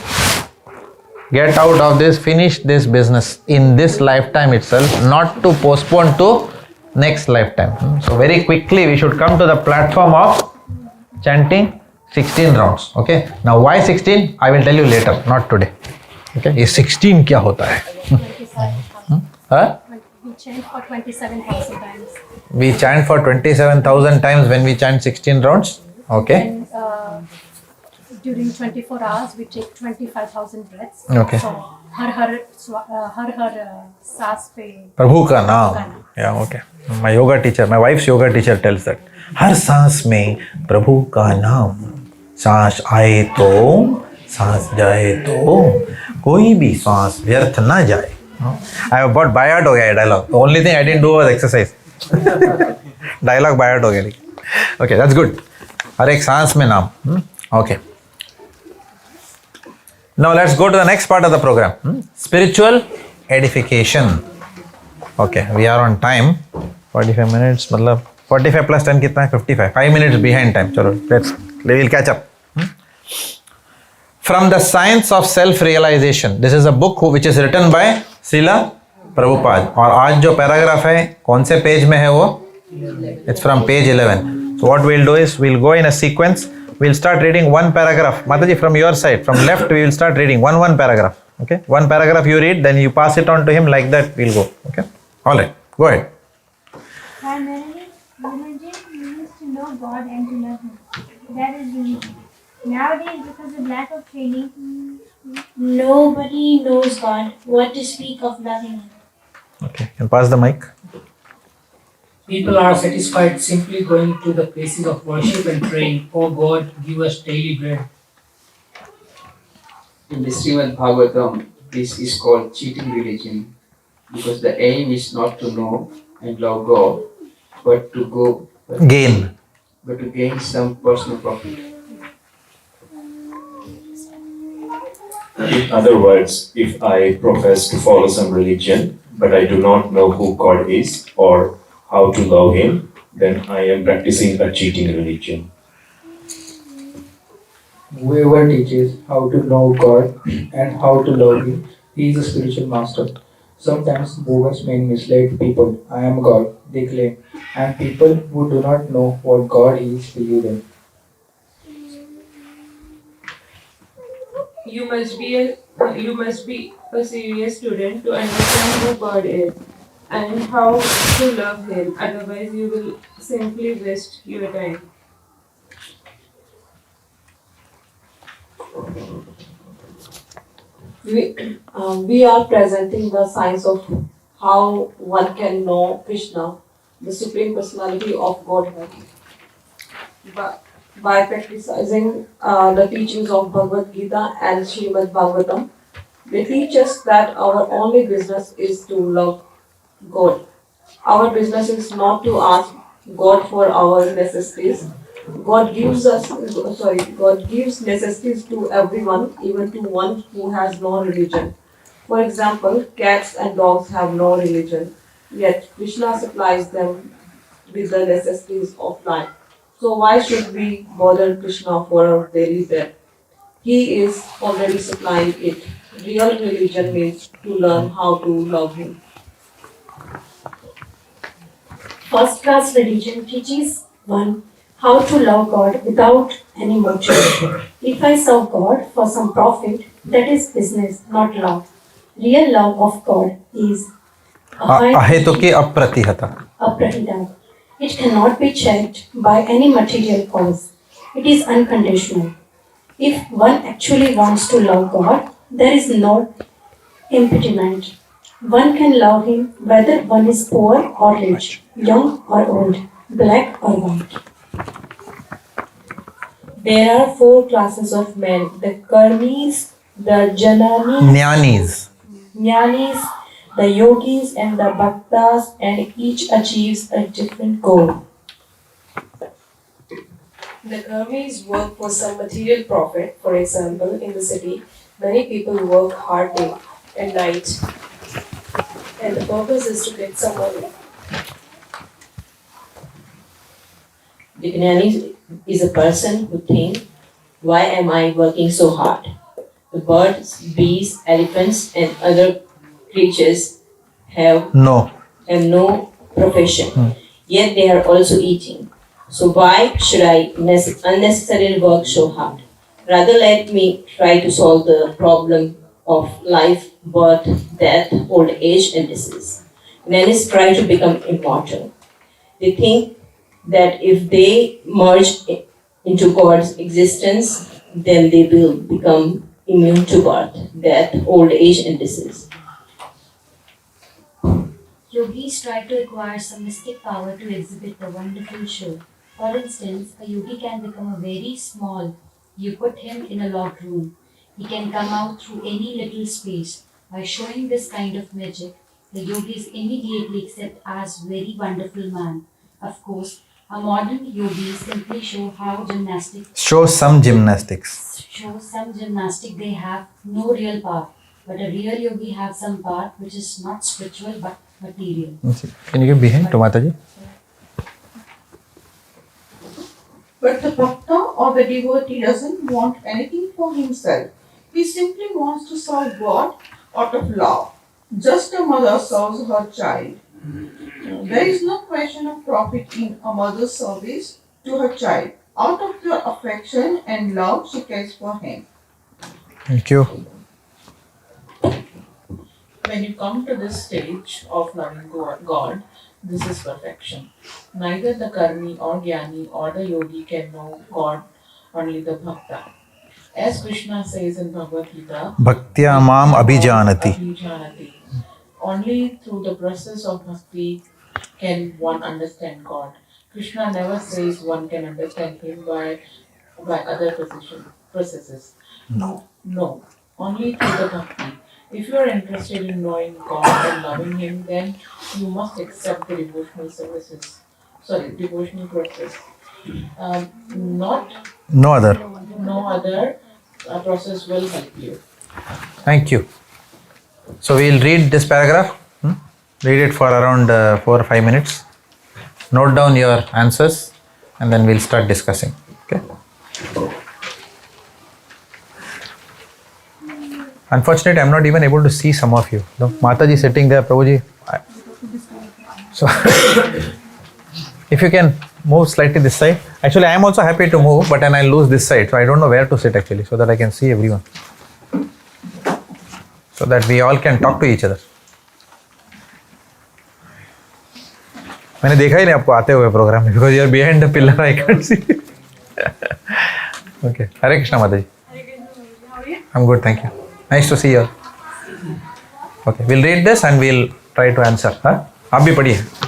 get out of this, finish this business in this lifetime itself, not to postpone to next lifetime. So very quickly we should come to the platform of chanting 16 rounds. Okay, now why 16? I will tell you later, not today. Okay, ये 16 क्या होता है? chant for 27,000 times. We chant for 27,000 times when we chant 16 rounds. Okay. And during 24 hours, we take 25,000 breaths. Okay. So, har saas pe. Prabhu ka naam. Yeah, okay. My yoga teacher, my wife's yoga teacher tells that. हर सांस में प्रभु का नाम, सांस आए तो, सांस जाए तो, कोई भी सांस व्यर्थ ना जाए. I have got by heart हो गया ये dialogue. The only thing I didn't do was exercise. Dialogue by heart हो गया. Okay, that's good. हर एक सांस में नाम. Okay. Now let's go to the next part of the program. Spiritual edification. Okay, we are on time. 45 minutes, मतलब 45 plus 10 कितना है? 55. 5 minutes behind time. चलो, we will catch up. From the Science of Self-Realization. This is a book which is written by Srila Prabhupada. और आज जो paragraph है, कौन से पेज में है वो? It's from page 11. So what we'll do is, we'll go in a sequence. We'll start reading one paragraph. Mataji, from your side, from left, we will start reading one paragraph. Okay? One paragraph you read, then you pass it on to him. Like that, we'll go. Okay? All right. Go ahead. Religion means to know God and to love Him. That is religion. Nowadays, because of lack of training, nobody knows God. What to speak of loving Him? Okay. And pass the mic. People are satisfied simply going to the places of worship and praying, "Oh God, give us daily bread." In the Srimad Bhagavatam, this is called cheating religion because the aim is not to know and love God, but to gain some personal profit. In other words, if I profess to follow some religion, but I do not know who God is or how to love Him, then I am practicing a cheating religion. Whoever teaches how to know God and how to love Him, he is a spiritual master. Sometimes bogus men mislead people. I am God, they claim, and people who do not know what God is believe them. You must be a serious student to understand who God is and how to love Him. Otherwise, you will simply waste your time. We are presenting the science of how one can know Krishna, the Supreme Personality of Godhead, by practicing the teachings of Bhagavad Gita and Srimad Bhagavatam. They teach us that our only business is to love God. Our business is not to ask God for our necessities. God gives necessities to everyone, even to one who has no religion. For example, cats and dogs have no religion, yet Krishna supplies them with the necessities of life. So why should we bother Krishna for our daily bread? He is already supplying it. Real religion means to learn how to love Him. First class religion teaches one how to love God without any motive. If I serve God for some profit, that is business, not love. Real love of God is अहेतुकी अप्रतिहता. apratita. It cannot be checked by any material cause. It is unconditional. If one actually wants to love God, there is no impediment. One can love Him whether one is poor or rich, young or old, black or white. There are 4 classes of men: the karmis, the jnanis, the yogis, and the bhaktas, and each achieves a different goal. The karmis work for some material profit. For example, in the city, many people work hard day and night, and the purpose is to get some money. The jnani is a person who thinks, why am I working so hard? The birds, bees, elephants, and other creatures have no profession, yet they are also eating. So why should I unnecessarily work so hard? Rather, let me try to solve the problem of life, birth, death, old age, and disease. in any strive to become immortal. They think that if they merge into God's existence, then they will become immune to birth, death, old age, and disease. Yogis try to acquire some mystic power to exhibit the wonderful show. For instance, a yogi can become a very small. You put him in a locked room. He can come out through any little space. By showing this kind of magic, the yogi is immediately accepted as very wonderful man. Of course, a modern yogi simply show how gymnastics Show some gymnastics. they have no real power. But a real yogi has some power which is not spiritual but material. Can you give behind to Mataji? But the bhakta or the devotee doesn't want anything for himself. He simply wants to serve God out of love. Just a mother serves her child. There is no question of profit in a mother's service to her child. Out of pure affection and love, she cares for him. Thank you. When you come to this stage of loving God, this is perfection. Neither the karmi or jnani or the yogi can know God, only the bhakta. As Krishna says in Bhagavad Gita, Bhaktya mam abhijanati. Abhijanati. Only through the process of bhakti can one understand God. Krishna never says one can understand him by other processes. No, only through the bhakti. If you are interested in knowing God and loving Him, then you must accept the devotional devotional process. Not No other. no other process will help you. Thank you. So we'll read this paragraph. Read it for around 4 or 5 minutes. Note down your answers and then we'll start discussing. Okay. Unfortunately, I'm not even able to see some of you. No, Mataji sitting there, Prabhuji. So, if you can move slightly this side. Actually, I am also happy to move, but then I'll lose this side. So I don't know where to sit actually, so that I can see everyone. So that we all can talk to each other. मैंने देखा ही नहीं आपको आते हुए programme में because you are behind the pillar. I can't see. Okay. Hare Krishna Mataji. How are you? I'm good, thank you. Nice to see you. Okay, we'll read this and we'll try to answer. Huh? आप भी पढ़िए.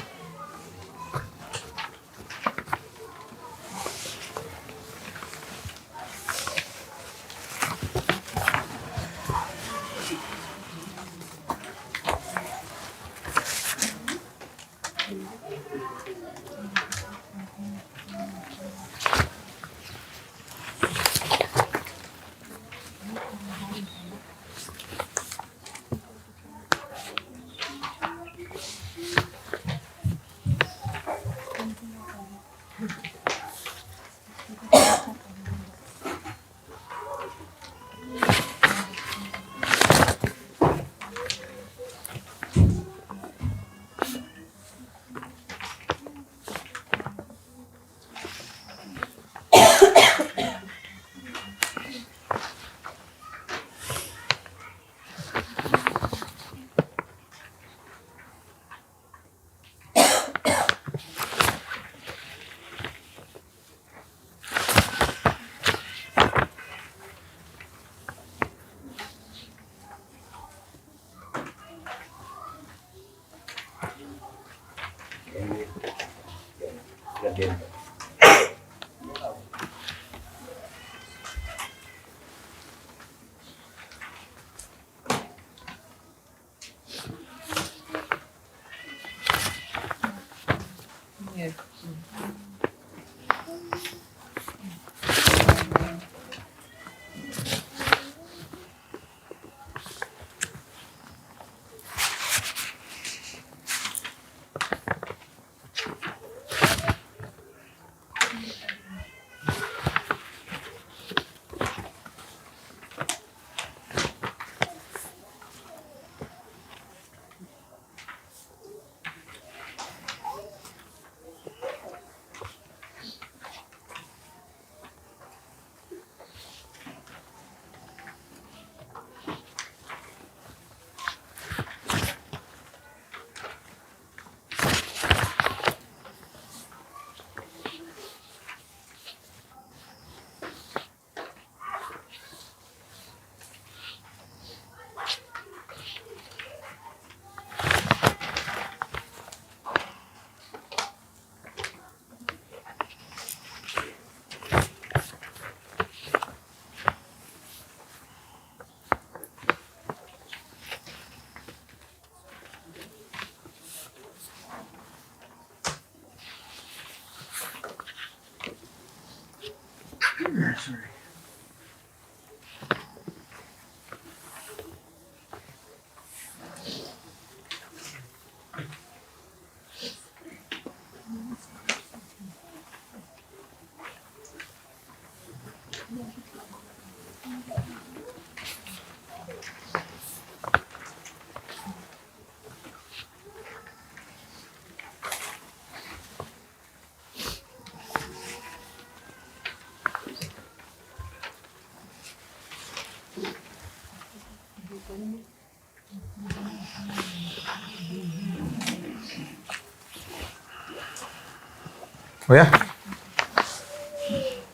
Oh, yeah?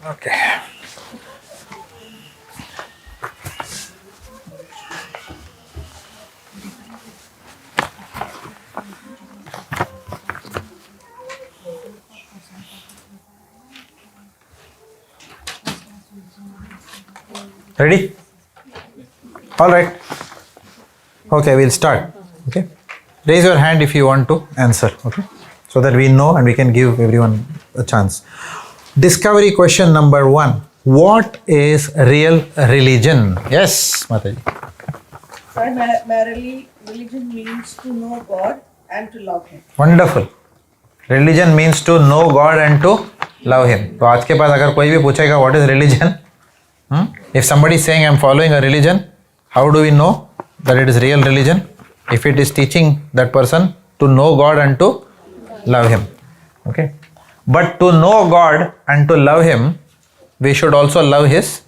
Okay. Ready? All right. Okay, we'll start. Okay. Raise your hand if you want to answer. Okay. So that we know and we can give everyone a chance. Discovery question number 1. What is real religion? Yes, Mataji. Primarily, religion means to know God and to love Him. Wonderful. Religion means to know God and to love Him. तो आज के पास अगर कोई भी पूछेगा what is religion? If somebody is saying I am following a religion, how do we know that it is real religion? If it is teaching that person to know God and to love Him. Okay. But to know God and to love Him, we should also love His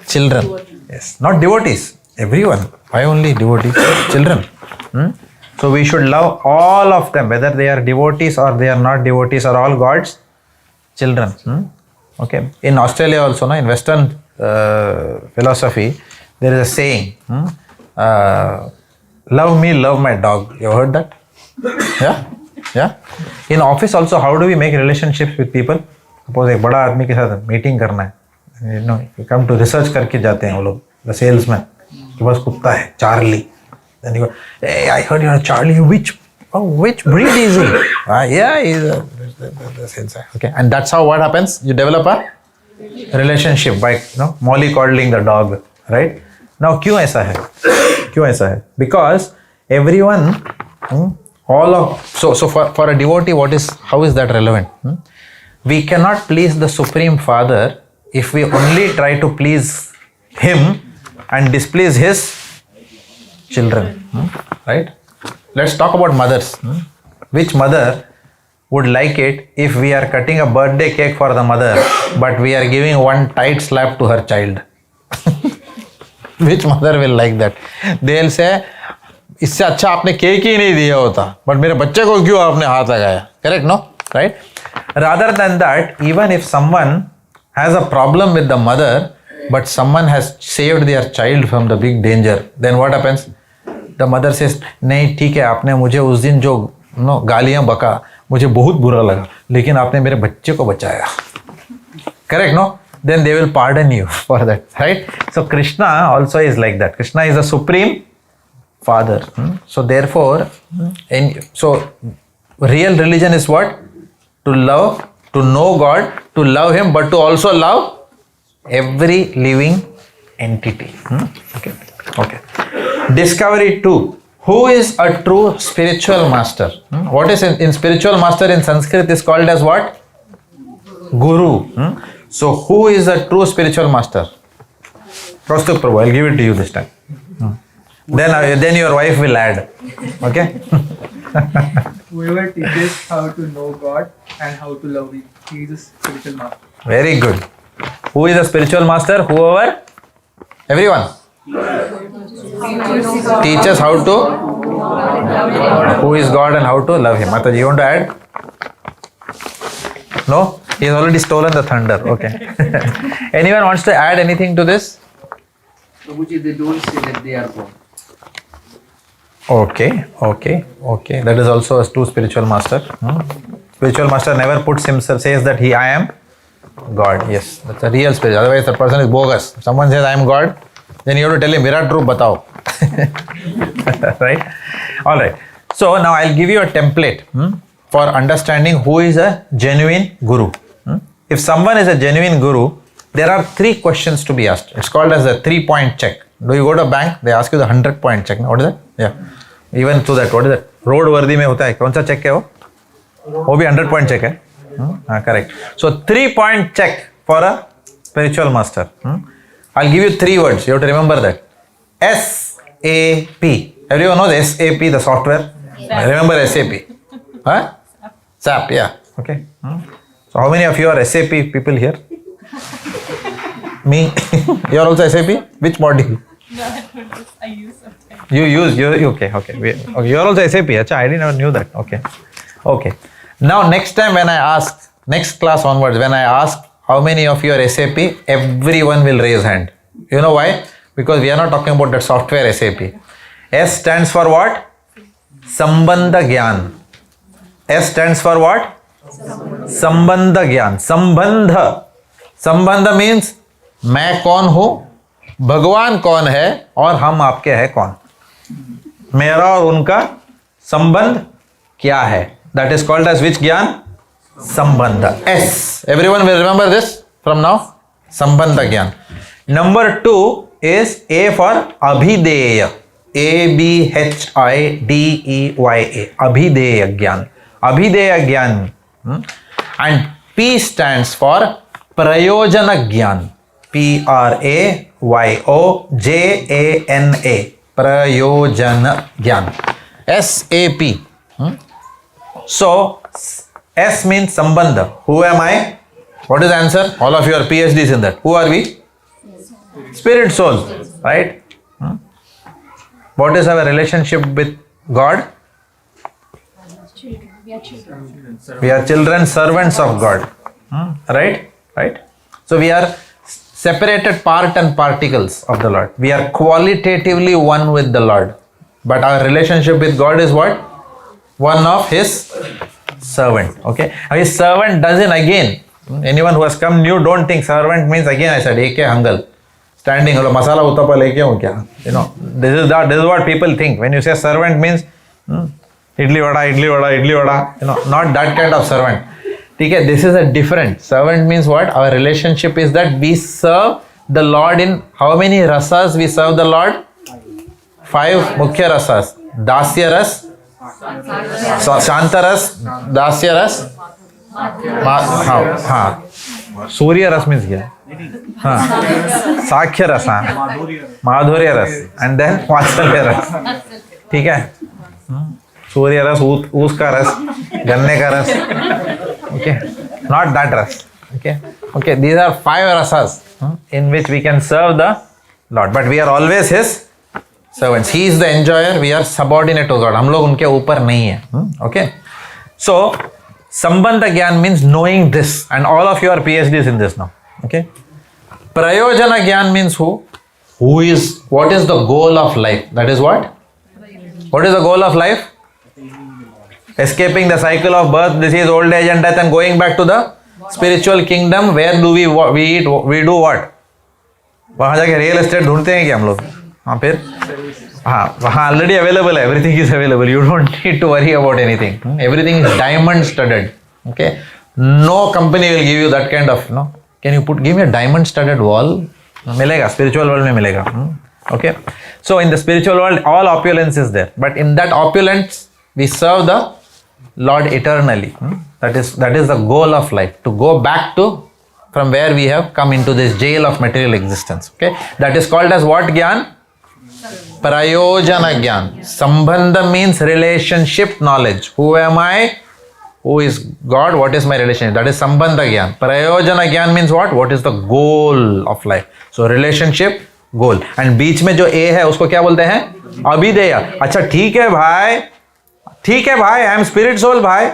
children. Yes. Not devotees. Everyone. Why only devotees? Children. So we should love all of them, whether they are devotees or they are not devotees, are all God's children. Okay. In Australia also, in Western philosophy, there is a saying, love me, love my dog. You heard that? Yeah? Yeah? In office also, how do we make relationships with people? Suppose एक बड़ा आदमी के साथ meeting करना है, you come to research करके जाते हैं वो लोग, the salesman, के पास कुत्ता है, Charlie. Then you go, hey, I heard you're a Charlie. Which breed is he? Yeah, he's the sales guy. Okay, and that's how what happens? You develop a relationship by mollycoddling the dog, right? Now, क्यों ऐसा है? क्यों ऐसा है? Because everyone, so for a devotee, how is that relevant? We cannot please the Supreme Father if we only try to please Him and displease His children, right? Let's talk about mothers. Which mother would like it if we are cutting a birthday cake for the mother, but we are giving one tight slap to her child? Which mother will like that? They'll say, इससे अच्छा आपने cake ही नहीं दिया होता, but मेरे बच्चे को क्यों आपने हाथ लगाया? Correct, no? Right? Rather than that, even if someone has a problem with the mother, but someone has saved their child from the big danger, then what happens? The mother says, नहीं ठीक है, आपने मुझे उस दिन जो गालियाँ बका, मुझे बहुत बुरा लगा, लेकिन आपने मेरे बच्चे को बचाया. Correct, no? Then they will pardon you for that, right? So Krishna also is like that. Krishna is the Supreme Father. So therefore, so real religion is what? To love, to know God, to love Him, but to also love every living entity. Okay. Discovery 2. Who is a true spiritual master? What is in spiritual master in Sanskrit is called as what? Guru. So who is a true spiritual master? Prasthuk Prabhu, I'll give it to you this time. Then your wife will add. Okay? Whoever teaches how to know God and how to love Him, he is a spiritual master. Very good. Who is a spiritual master? Whoever? Everyone. Teaches how to, who is God and how to love Him. Mataji, you want to add? No? He has already stolen the thunder. Okay. Anyone wants to add anything to this? Prabhuji, they don't say that they are God. Okay. That is also a true spiritual master. Spiritual master never puts himself, says that I am God. Yes, that's a real spirit. Otherwise, the person is bogus. If someone says I am God, then you have to tell him, Virat Roop batao. Right? Alright. So now I'll give you a template for understanding who is a genuine guru. If someone is a genuine guru, there are 3 questions to be asked. It's called as a 3-point check. Do you go to a bank? They ask you the 100-point check. What is that? Yeah. Even to that, what is that? Road worthy में होता है. कौन सा check है वो? वो भी 100-point check है. हाँ, correct. So 3-point check for a spiritual master. I'll give you 3 words. You have to remember that. SAP. Everyone knows SAP, the software. Remember SAP. Huh? SAP. Yeah. Okay. So how many of you are SAP people here? Me. You are also SAP? Which module? No, I use sometimes. You okay. You are also SAP. Achha, I didn't knew that. Okay. Now next time when I ask, next class onwards, when I ask how many of you are SAP, everyone will raise hand. You know why? Because we are not talking about that software SAP. S stands for what? Sambandha Gyan. S stands for what? Sambandha Gyan. Sambandha means मैं कौन हूं, भगवान कौन है और हम आपके हैं कौन. मेरा और उनका संबंध क्या है. That is called as which Gyan? Sambandha. S. Everyone will remember this from now. Sambandha Gyan. Number 2 is A for Abhideya. ABHIDEYA. Abhideya Gyan. Abhideya Gyan. And P stands for Prayojana Gyan. PRAYOJANA. Prayojana Gyan. SAP. So S means Sambandha. Who am I? What is the answer? All of you are PhDs in that. Who are we? Spirit soul. Right? What is our relationship with God? We are children, servants of God. Right? So we are separated part and particles of the Lord. We are qualitatively one with the Lord. But our relationship with God is what? One of His servant. Okay? His servant doesn't again. Anyone who has come new, don't think servant means again I said, Eke Hangal. Standing, masala uttapa leke ho kya? You know, this is what people think. When you say servant means idli vada. You know, not that kind of servant. Okay, this is a different. Servant means what? Our relationship is that we serve the Lord in how many rasas we serve the Lord? 5 mukhya rasas. Dasya ras, Shanta ras, Dasya ras, Surya ras means kya? Sakhya ras, Madhurya ras, and then Vatsalya ras. ठीक है? सूर्य रस, ऊस का रस, गन्ने का रस. Okay, not that ras. Okay, these are 5 rasas in which we can serve the Lord, but we are always His servants. He is the enjoyer, we are subordinate to God. हम लोग उनके ऊपर नहीं है. Okay, so Sambandha Gyan means knowing this, and all of you are PhDs in this now. Okay, Prayojana Gyan means who is, what is the goal of life? That is what? What is the goal of life? Escaping the cycle of birth, disease, old age and death, and going back to the spiritual kingdom. Where do we eat? We do what? वहाँ जाके real estate ढूंढते हैं क्या हम लोग? हाँ फिर वहाँ already available है. Everything is available. You don't need to worry about anything. Everything is diamond studded. Okay, no company will give you that kind of, no. Can you give me a diamond studded wall? मिलेगा, spiritual world में मिलेगा. Okay, so in the spiritual world all opulence is there, but in that opulence we serve the Lord eternally. That is the goal of life, to go back to from where we have come into this jail of material existence. Okay, that is called as what Gyan? Prayojana Gyan. Sambandha means relationship knowledge. Who am I? Who is God? What is my relationship? That is Sambandha Gyan. Prayojana Gyan means what? What is the goal of life? So relationship, goal. And बीच में जो A है उसको क्या बोलते हैं? अभिदेय. अच्छा ठीक है भाई, आई एम स्पिरिट सोल भाई,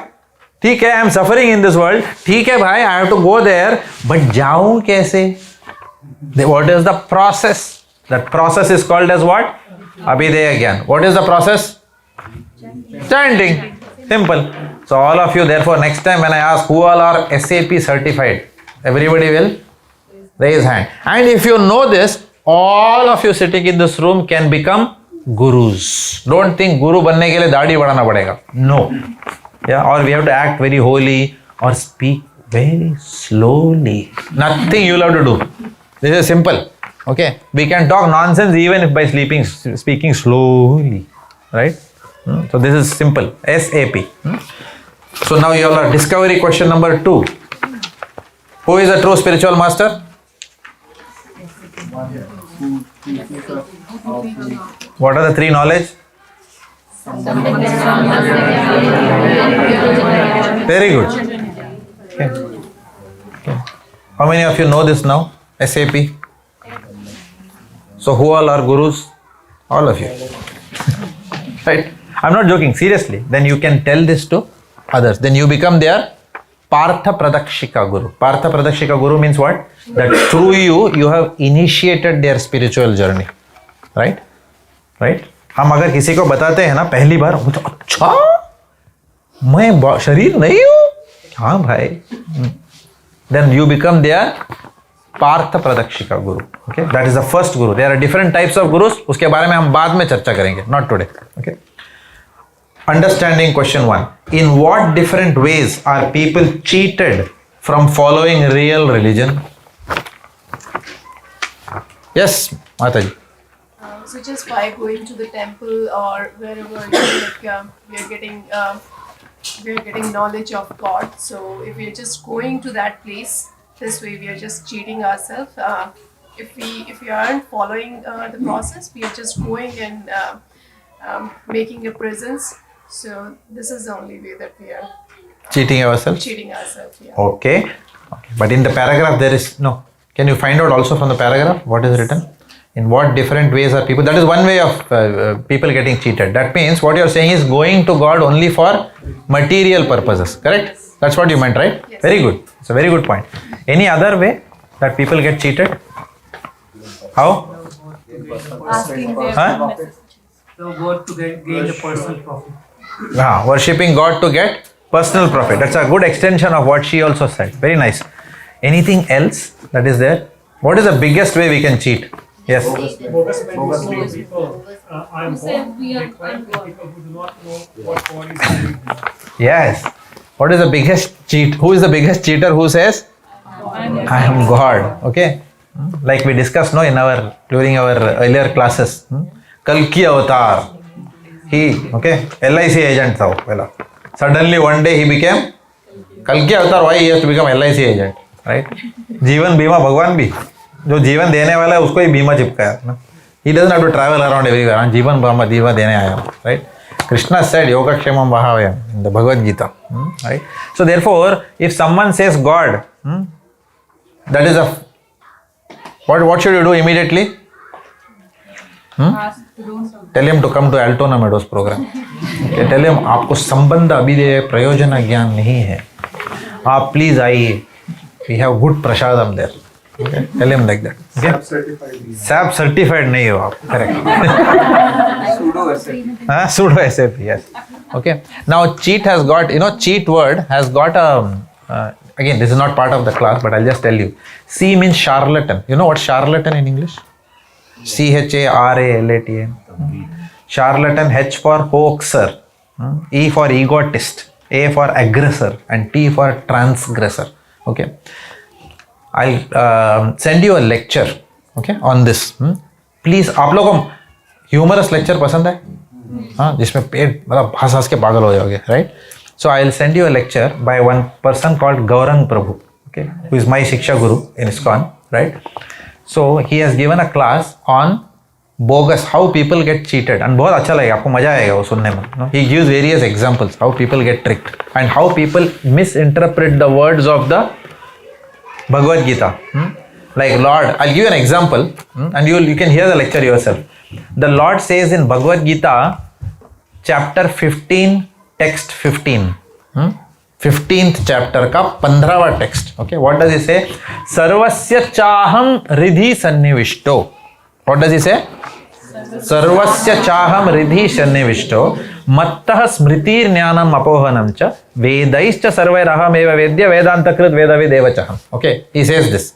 ठीक है, I am suffering in this world, ठीक है भाई, I have to go there, but जाऊं कैसे? What is the process? That process is called as what? अभिदेय ज्ञान. What is the process? Chanting. Simple. So all of you, therefore, next time when I ask who all are SAP certified, everybody will raise hand. And if you know this, all of you sitting in this room can become gurus. Don't think guru बनने के लिए दाढ़ी बढ़ाना पड़ेगा. No. Yeah, or we have to act very holy or speak very slowly. Nothing you will have to do. This is simple. Okay, we can talk nonsense even if by speaking slowly, right? So this is simple. SAP. So now you all are discovery question number 2. Who is a true spiritual master? What are the 3 knowledge? Very good. Okay. How many of you know this now? SAP. So who all are gurus? All of you. Right? I'm not joking, seriously. Then you can tell this to others. Then you become their Partha Pradakshika Guru. Partha Pradakshika Guru means what? That through you have initiated their spiritual journey. Right? Right? हम अगर किसी को बताते हैं ना पहली बार, वो तो अच्छा मैं शरीर नहीं हूँ, हाँ भाई. Then you become their Partha Pradakshika Guru. Okay? That is the first Guru. There are different types of Gurus. उसके बारे में हम बाद में चर्चा करेंगे. Not today. Okay? Understanding question 1. In what different ways are people cheated from following real religion? Yes, Mataji. So just by going to the temple or wherever we are getting knowledge of God. So if we are just going to that place, this way we are just cheating ourselves. If we aren't following the process, we are just going and making a presence. So this is the only way that we are Cheating ourselves? cheating ourselves. Yeah. Okay. But in the paragraph there is no. Can you find out also from the paragraph what is written? In what different ways are people? That is one way of people getting cheated. That means what you are saying is going to God only for material purposes. Correct? That's what you meant, right? Yes. Very good. It's a very good point. Any other way that people get cheated? How? Asking them Huh? so God to gain the personal profit. Worshipping God to get personal profit. That's a good extension of what she also said. Very nice. Anything else that is there? What is the biggest way we can cheat? Yes. Bogus people. I am born. They claim to people who do not know what God is doing. Yes. What is the biggest cheat? Who is the biggest cheater who says, I am God? Okay. Like we discussed during our earlier classes. Kalki avatar. He, okay, LIC agent tha wo. Suddenly one day he became Kalki avatar. Why he has to become LIC agent? Right? जीवन बीमा भगवान भी जो जीवन देने वाला है उसको ही बीमा चिपकाया ना. He doesn't have to travel around everywhere. जीवन बीमा देने आया. Right? Krishna said Yogakshemam Vahavayam in the Bhagavad Gita. Right? So therefore, if someone says God, that is a what should you do immediately? Tell him to come to Altona Meadows program. Okay, tell him आपको संबंध अभिधेय प्रयोजन ज्ञान नहीं है. आप please आइए. We have good prasadam there. Okay? Tell him like that. Okay? SAP certified nahi ho aap. Correct. Pseudo SAP. Pseudo SAP, yes. Okay. Now cheat has got, cheat word has got a, again this is not part of the class but I'll just tell you. C means charlatan. You know what charlatan in English? CHARALATAN. Charlatan, H for hoaxer, E for egotist, A for aggressor and T for transgressor. Okay, I'll send you a lecture, okay, on this. Please, आप लोगों को humorous lecture पसंद है? हाँ, जिसमें पेट मतलब हंस के पागल हो जाओगे, right? So I'll send you a lecture by one person called Gaurang Prabhu, okay, who is my Shiksha Guru in ISKCON, right? So he has given a class on bogus, how people get cheated, and बहुत अच्छा लगेगा, आपको मजा आएगा वो सुनने में. He gives various examples how people get tricked and how people misinterpret the words of the Bhagavad Gita. Like Lord, I'll give you an example, and you can hear the lecture yourself. The Lord says in Bhagavad Gita, chapter 15, text 15. 15th chapter का 15वां text. Okay, what does he say? Sarvasya chaham ridhi sannivishto. What does he say? Sarvasya chaham ridhi sannivishto mattah smritir jnanam apohanam cha vedaischa sarvairaham eva vedya vedanta krit vedavid evachaham. Okay, he says this.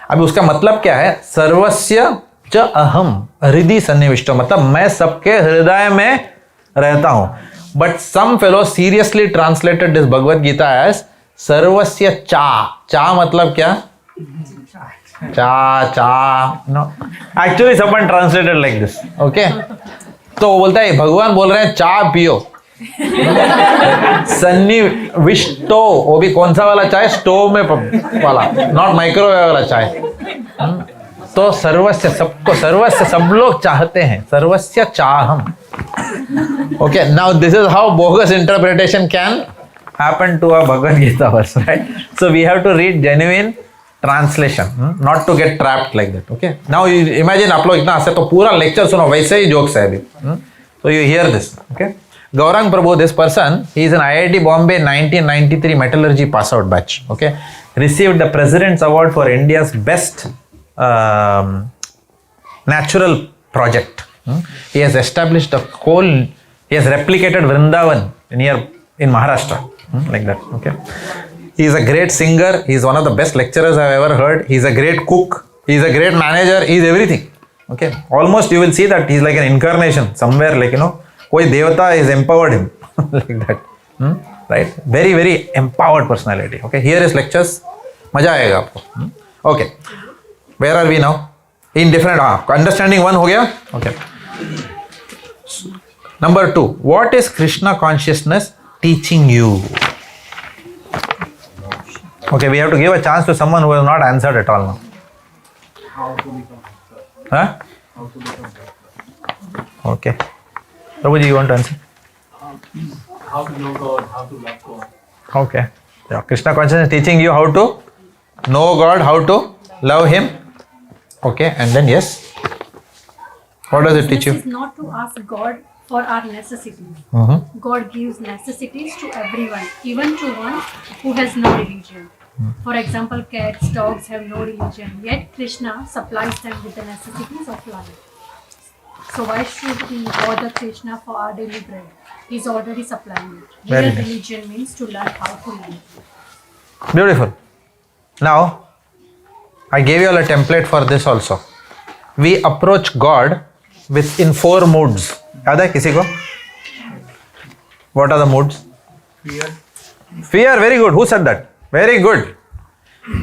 अभी उसका मतलब क्या है? सर्वस्य च अहम हृदय सन्निविष्टो, मतलब मैं सबके हृदय में रहता हूं. But some fellow seriously translated this Bhagavad Gita as सर्वस्य चा. चा मतलब क्या? cha. No. Actually, someone translated like this. Okay. तो वो बोलता है भगवान बोल रहे हैं चाय पियो. सन्नी विष्टो, वो भी कौन सा वाला चाय? स्टोव में वाला, नॉट माइक्रोवेव वाला चाय. तो सर्वस्य, सबको, सर्वस्य सब लोग चाहते हैं. सर्वस्य चाहम. Okay, now this is how bogus interpretation can happen to a Bhagavad Gita verse, right? So we have to read genuine translation, not to get trapped like that. Okay. Now you imagine आप लोग इतना हंसे तो पूरा lecture सुनो, वैसे ही jokes है अभी. So you hear this. Okay. Gaurang Prabhu, this person, he is an IIT Bombay 1993 metallurgy pass out batch. Okay. Received the President's Award for India's best natural project. He has established a whole, he has replicated Vrindavan in Maharashtra, like that. Okay. He is a great singer. He is one of the best lecturers I have ever heard. He is a great cook. He is a great manager. He is everything. Okay. Almost you will see that he is like an incarnation somewhere, like, koi devata is empowered him, like that. Right. Very, very empowered personality. Okay. Here is lectures. Maja aayega aapko. Okay. Where are we now? In different, understanding one ho gaya? Okay. Number 2, what is Krishna consciousness teaching you? Okay, we have to give a chance to someone who has not answered at all now. How to become better. Huh? How to become better. Okay. Prabhuji, you want to answer? How to know God, how to love God. Okay. Yeah, Krishna consciousness is teaching you how to know God, how to love Him. Okay, and then yes. What does it teach you? This is not to ask God for our necessities. God gives necessities to everyone, even to one who has no religion. For example, cats, dogs have no religion, yet Krishna supplies them with the necessities of life. So why should we bother Krishna for our daily bread? He's already supplying it. Real religion means to learn how to live. Beautiful. Now, I gave you all a template for this also. We approach God in 4 moods. याद है किसी को? What are the moods? Fear. Fear, very good. Who said that? Very good.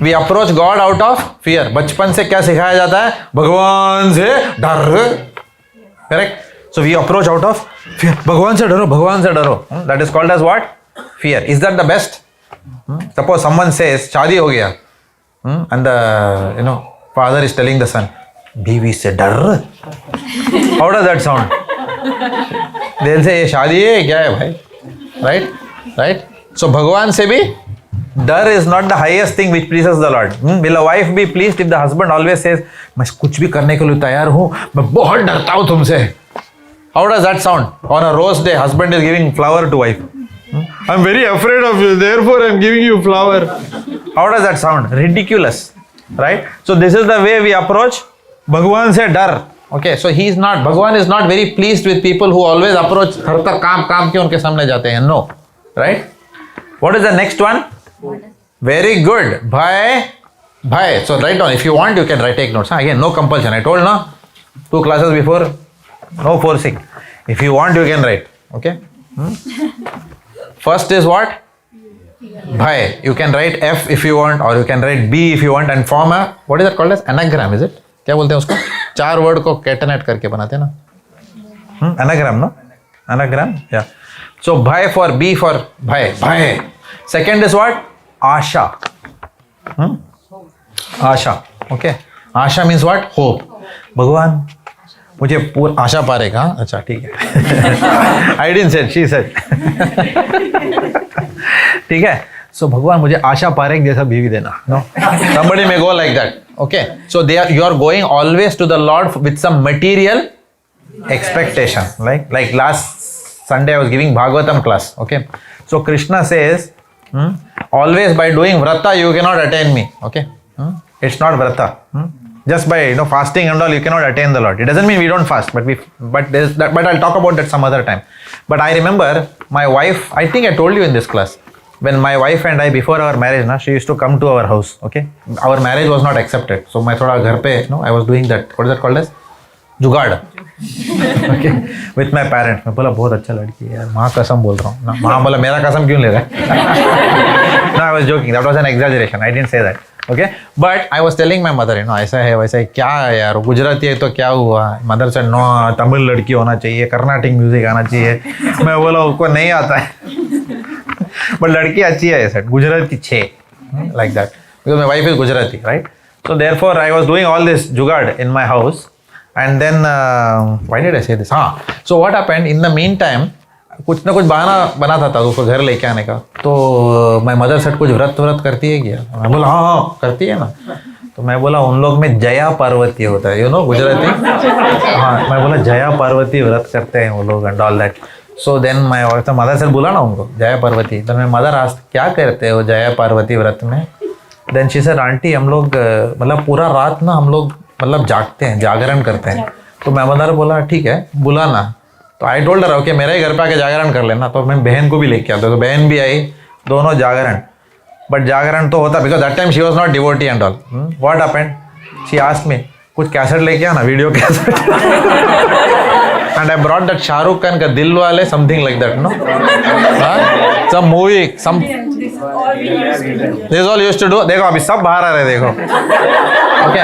We approach God out of fear. बचपन से क्या सिखाया जाता है? भगवान से डर. Correct? So we approach out of fear. भगवान से डरो, भगवान से डरो. That is called as what? Fear. Is that the best? Suppose someone says, शादी हो गया. And the father is telling the son, बीवी से डर. How does that sound? They'll say, ये शादी है क्या है भाई? Right? So भगवान से भी डर is not the highest thing which pleases the Lord. Will a wife be pleased if the husband always says, मैं कुछ भी करने के लिए तैयार हूँ, मैं बहुत डरता हूँ तुमसे? How does that sound? On a rose day, husband is giving flower to wife. I'm very afraid of you, therefore I'm giving you flower. How does that sound? Ridiculous, right? So this is the way we approach Bhagwan se dar. Okay, so Bhagwan is not very pleased with people who always approach harta kaam ke unke samne jate hain. No, right? What is the next one? Very good. Bhai. So write down. If you want, you can take notes. Again, no compulsion. I told no. 2 classes before, no forcing. If you want, you can write. Okay. First is what? Bhai. You can write F if you want, or you can write B if you want, and form a, what is that called as? Anagram, is it? क्या बोलते हैं उसको? 4 word को कैटनेट करके बनाते हैं ना? Anagram, no? Anagram, yeah. So bhai for B for bhai. Second is what? Asha. Asha. Okay. Asha means what? Hope. भगवान मुझे पूरा आशा पारेगा. अच्छा ठीक है. I didn't say, she said. ठीक है. So भगवान मुझे आशा पारेख जैसा बीवी देना. No. Somebody may go like that. Okay. So you are going always to the Lord with some material expectation. Like last Sunday I was giving Bhagavatam class. Okay. So Krishna says, always by doing vrata you cannot attain me. Okay. It's not vrata. Just by fasting and all you cannot attain the Lord. It doesn't mean we don't fast, but I'll talk about that some other time. But I remember my wife, I think I told you in this class, when my wife and I, before our marriage, she used to come to our house. Okay, our marriage was not accepted, so मैं थोड़ा घर पे, I was doing that. What is that called as? जुगाड़. Okay, with my parents. मैं बोला बहुत अच्छा लड़की है यार, माँ कसम बोल रहा हूँ. माँ बोला मेरा कसम क्यों ले रहा है? No, I was joking. That was an exaggeration. I didn't say that. Okay, but I was telling my mother, ऐसा है वैसा है, क्या है यार, गुजराती है तो क्या हुआ. Mother said no, तमिल लड़की होना चाहिए, कर्नाटिक म्यूजिक आना चाहिए. मैं बोला उसको नहीं आता है. But लड़की अच्छी है, said गुजराती छे, like that, because my wife is Gujarati, right? So therefore I was doing all this jugaad in my house, and then why did I say this? So what happened in the meantime? कुछ ना कुछ बहाना बनाता था उसको घर लेके आने का. तो मैं मदर सेट कुछ व्रत करती है क्या? मैं बोला हाँ करती है ना. तो मैं बोला उन लोग में जया पार्वती होता है, गुजराती. हाँ, मैं बोला जया पार्वती व्रत करते हैं वो लोग and all that. So then मैं मदर सेट बोला ना उनको जया पार्वती. तो मैं मदर आज क्या करते हो जया पार्वती व्रत में? देन शी सेड आंटी हम लोग मतलब पूरा रात ना हम लोग मतलब जागते हैं, जागरण करते हैं. तो मैं मदर बोला ठीक है बुलाना. तो आई टोल्ड हर ओके मेरा ही घर पे आके जागरण कर लेना. तो मैं बहन को भी लेके आता, तो बहन भी आई, दोनों जागरण. बट जागरण तो होता because that time she was not devotee and all. What happened? She asked me कुछ कैसेट लेके आना, video cassette. And I brought that Shahrukh Khan का Dil Wale something like that, no some movie some this all used to do. देखो अभी सब बाहर आ रहे देखो. Okay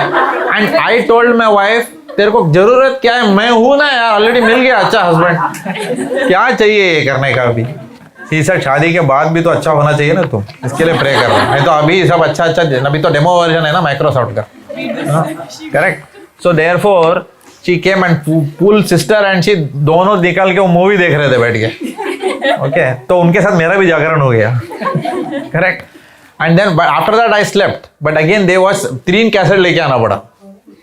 and I told my wife तेरे को जरूरत क्या है, मैं हूं ना यार, ऑलरेडी मिल गया अच्छा हस्बैंड, क्या चाहिए ये करने का. अभी सर शादी के बाद भी तो अच्छा होना चाहिए ना तुम, इसके लिए प्रे कर रहा हूं. नहीं तो अभी सब अच्छा अभी तो डेमो वर्जन है ना माइक्रोसॉफ्ट का, correct. So therefore she came and pull sister and she दोनों निकल के वो मूवी देख रहे थे बैठ के. ओके तो उनके साथ मेरा भी जागरण हो गया, correct. And then after that I slept, but again they was 3 cassette लेके आना पड़ा.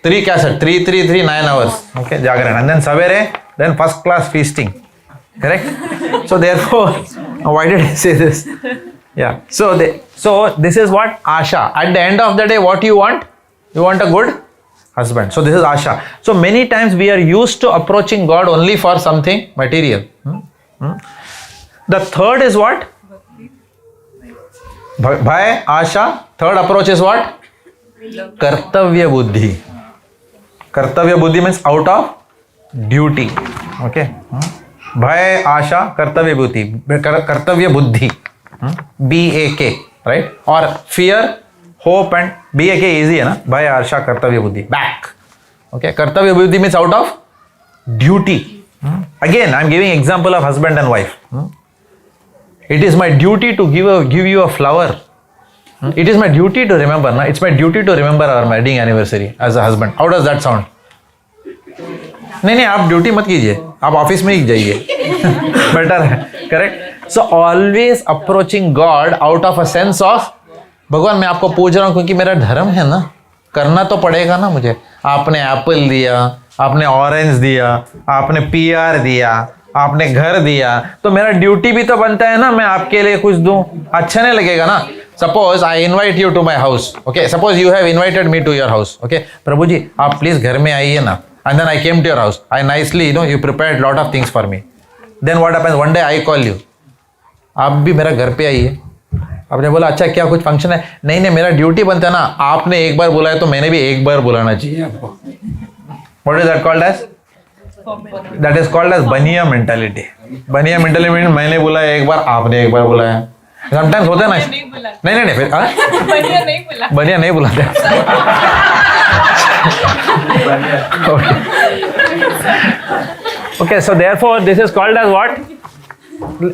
3 कैसेट 3 9 hours. Okay, जागरण. And then savere, then first class feasting. Correct? So therefore, why did I say this? Yeah. So this is what Asha. At the end of the day, what you want? You want a good husband. So this is Asha. So many times we are used to approaching God only for something material. The third is what? Bhai, Asha. Third approach is what? Kartavya buddhi. कर्तव्य बुद्धि means out of duty. Okay भय आशा कर्तव्य बुद्धि, कर्तव्य बुद्धि BAK, right. और fear hope and BAK easy है ना. भय आशा कर्तव्य बुद्धि बैक. ओके कर्तव्य बुद्धि means out of duty. Again I am giving example of husband and wife. It is my duty to give you a flower. It is my duty to remember, na? It's my duty to remember our wedding anniversary as a husband. How does that sound? नहीं आप duty मत कीजिए, आप office में ही जाइए. Better है, correct. So always approaching God out of a sense of भगवान मैं आपको पूछ रहा हूँ क्योंकि मेरा धर्म है ना, करना तो पड़ेगा ना मुझे. आपने एप्पल दिया, आपने ऑरेंज दिया, आपने PR दिया, आपने घर दिया, तो मेरा ड्यूटी भी तो बनता है ना मैं आपके लिए कुछ दूं. अच्छा नहीं लगेगा ना. Suppose I invite you to my house. Okay, suppose you have invited me to your house. Okay, प्रभु जी आप प्लीज घर में आइए ना. And then I came to your house. I nicely, you prepared lot of things for me. Then what happens? One day I call you. आप भी मेरा घर पे आइए. आपने बोला अच्छा क्या कुछ फंक्शन है? नहीं मेरा ड्यूटी बनता है ना, आपने एक बार बुलाया तो मैंने भी एक बार बुलाना चाहिए आपको. What is that called as? That is called as बनिया mentality. बनिया mentality means मैंने बुलाया एक बार, आपने एक बार बुलाया. समटाइम्स होता है ना. नहीं फिर बनिया नहीं बुलाते. Okay so therefore this is called as what.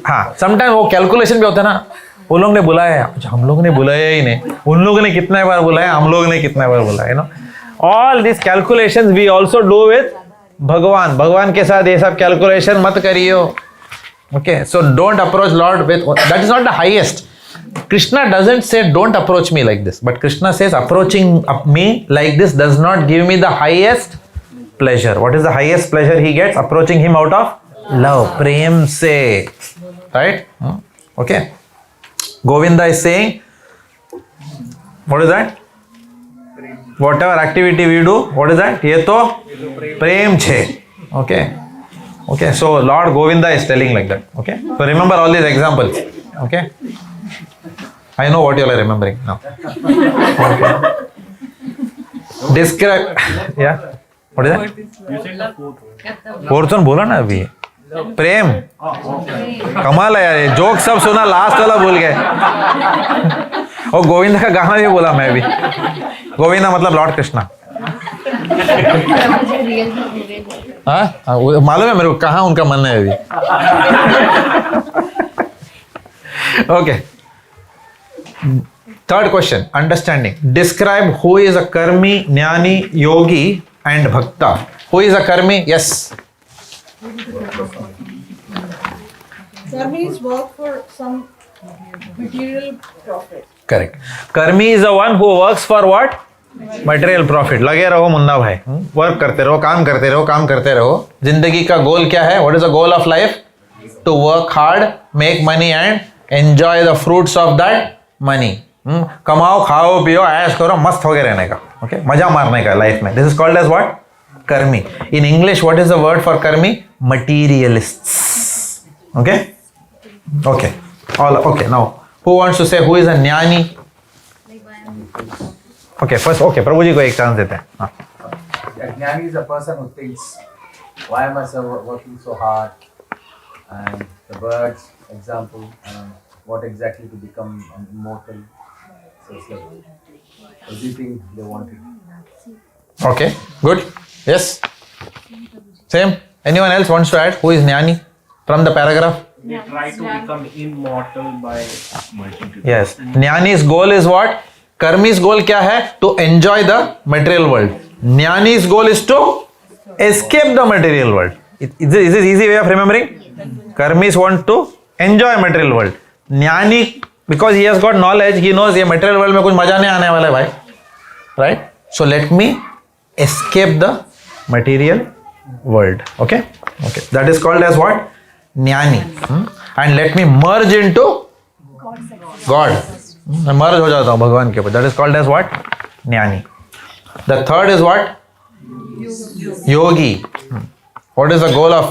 हाँ समटाइम्स वो कैलकुलेशन भी होता है ना. वो लोग ने बुलाया, हम लोग ने बुलाया ही नहीं, उन लोगों ने कितने बार बुलाया, हम लोग ने कितने बार बुलाया. All this calculations we also do with भगवान के साथ ये सब कैलकुलेशन मत करियो. Okay, so don't approach Lord with, that is not the highest. Krishna doesn't say don't approach me like this, but Krishna says approaching me like this does not give me the highest pleasure. What is the highest pleasure he gets? Approaching him out of love, prem se, right? Okay. Govinda is saying, what is that? Whatever activity we do, what is that? Ye to prem che. Okay. Okay, so Lord Govinda is telling like that. Okay, so remember all these examples. Okay, I know what you all are remembering now. Okay. Describe. Yeah. What is that? You said the fourth. Fourth one बोला ना अभी. प्रेम. कमाल है यार, joke सब सुना, last वाला भूल गए. और गोविंदा का गाना भी बोला मैं भी. गोविंदा मतलब लॉर्ड कृष्णा. हाँ, मालूम है मेरे को कहाँ उनका मन है अभी. Okay. Third question, understanding. Describe who is a karmi, jnani, yogi and bhakta. Who is a karmi? Yes. Karmis work for some material profit. Correct. Karmi is the one who works for what? Material profit. लगे रहो मुन्ना भाई. Work करते रहो, काम करते रहो, काम करते रहो. जिंदगी का गोल क्या है? What is the goal of life? To work hard, make money and enjoy the fruits of that money. कमाओ, खाओ, पियो, ऐश करो, मस्त होके रहने का. ओके, मजा मारने का लाइफ में. This is called as what? कर्मी. In English what is the word for कर्मी? Materialists. Okay, okay, all okay. Now who wants to say who is a ज्ञानी? Okay, first okay, Prabhu ji को एक चांस देते हैं. हाँ. Jnani is a person who thinks, why am I working so hard? And the birds, example, what exactly to become immortal. So it's like everything they wanted. Okay, good. Yes. Same. Anyone else wants to add? Who is Jnani from the paragraph? They try to become immortal by working together. Yes. Jnani's goal is what? Karmi's goal क्या है? To enjoy the material world. Jnani's goal is to escape the material world. Is this easy way of remembering? Karmis want to enjoy material world. Jnani, because he has got knowledge, he knows ये material world में कुछ मजा नहीं आने वाला है भाई. Right? So let me escape the material world. Okay? Okay. That is called as what? Jnani. And let me merge into God. मैं merge हो जाता हूँ भगवान के ऊपर. That is called as what? Jnani. The third is what? Yogi. What is the goal of?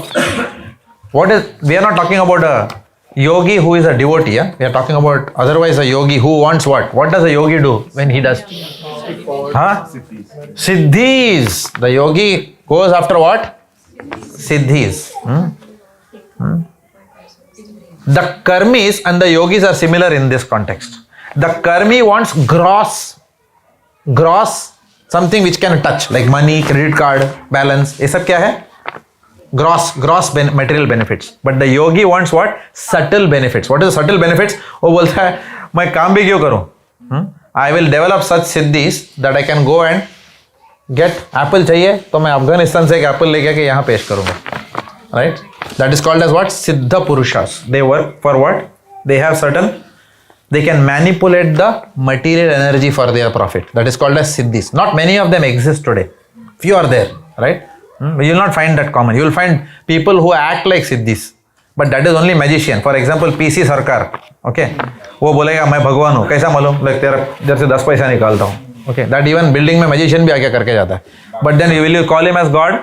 What is? We are not talking about a yogi who is a devotee. Yeah? We are talking about otherwise a yogi who wants what? What does a yogi do when he does? Huh? Siddhis. The yogi goes after what? Siddhis. The karmis and the yogis are similar in this context. The karmi wants gross, something which can touch, like money, credit card, balance. ये सब क्या है? Gross material benefits. But the yogi wants what? Subtle benefits. What is the subtle benefits? वो बोलता है मैं काम भी क्यों करूं? I will develop such siddhis that I can go and get apple चाहिए तो मैं अफगानिस्तान से एक एप्पल लेके के यहाँ पेश करूंगा. Right? That is called as what? Siddha Purushas. They work for what? They have certain, they can manipulate the material energy for their profit. That is called as siddhis. Not many of them exist today. Few are there, right? You will not find that common. You will find people who act like siddhis. But that is only magician. For example, PC Sarkar. Okay? वो बोलेगा मैं भगवान हूँ. कैसा मालूम? Like तेरा इधर से 10 पैसा निकालता हूँ. Okay? That even building में magician भी आके करके जाता है. But then will you call him as God?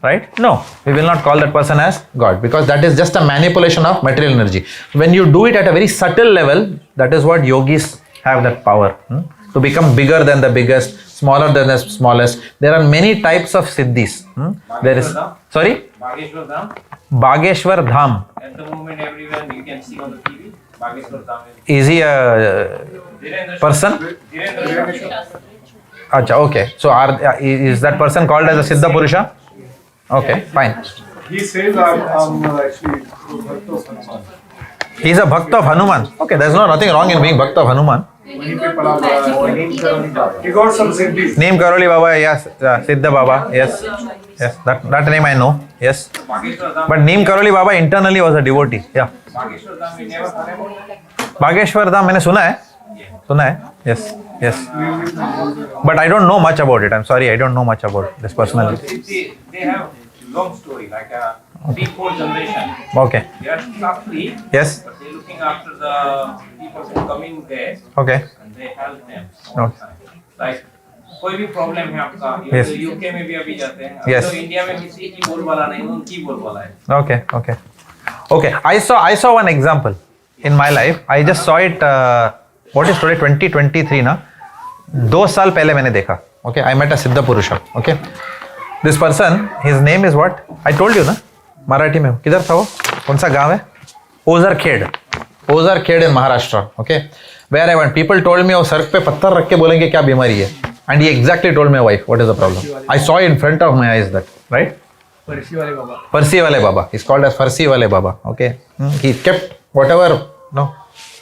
Right? No, we will not call that person as God because that is just a manipulation of material energy. When you do it at a very subtle level, that is what yogis have that power to become bigger than the biggest, smaller than the smallest. There are many types of siddhis. There is, sorry? Bageshwar Dham. Bageshwar Dham. At the moment, everywhere you can see on the TV. Bageshwar Dham Is he a person? Acha, okay. So is that person called as a Siddha Purusha? Okay, fine. He says I'm actually Bhakta of Hanuman. He is a Bhakta of Hanuman. Okay, there's nothing wrong in being Bhakta of Hanuman. He got some siddhis. Neem Karoli Baba, yes. Siddha Baba, yes. Yes, that name I know. Yes. But Neem Karoli Baba internally was a devotee. Yeah. Bageshwar Dham मैंने सुना है. Yes. Yes. But I don't know much about it. I'm sorry, I don't know much about this personally. They have long story, like a 3-4 generation. Okay. They are roughly. Yes. But they're looking after the people who come in there. Okay. And they help them. Okay. Like कोई भी problem है आपका, Yes. UK में भी अभी जाते हैं. Yes. तो इंडिया में किसी की बोलबाला नहीं, उनकी बोलबाला है. Okay. Okay. Okay. I saw one example in my life. I just saw it. What is today? 2023 ना. 2 साल पहले मैंने देखा. Okay. I met a Siddha Purusha. Okay. This person, his name is what? I told you ना. मराठी में किधर था वो? कौन सा गांव है? Ojharkhed. Ozar kid in Maharashtra, okay, where I went. People told me, oh, sir pe patthar rakh ke bolenge kya bimari hai? And he exactly told my wife, what is the problem? I saw it in front of my eyes that, right? Farsi wale Baba. Farsi wale Baba. He's called as Farsi wale Baba, okay. He kept whatever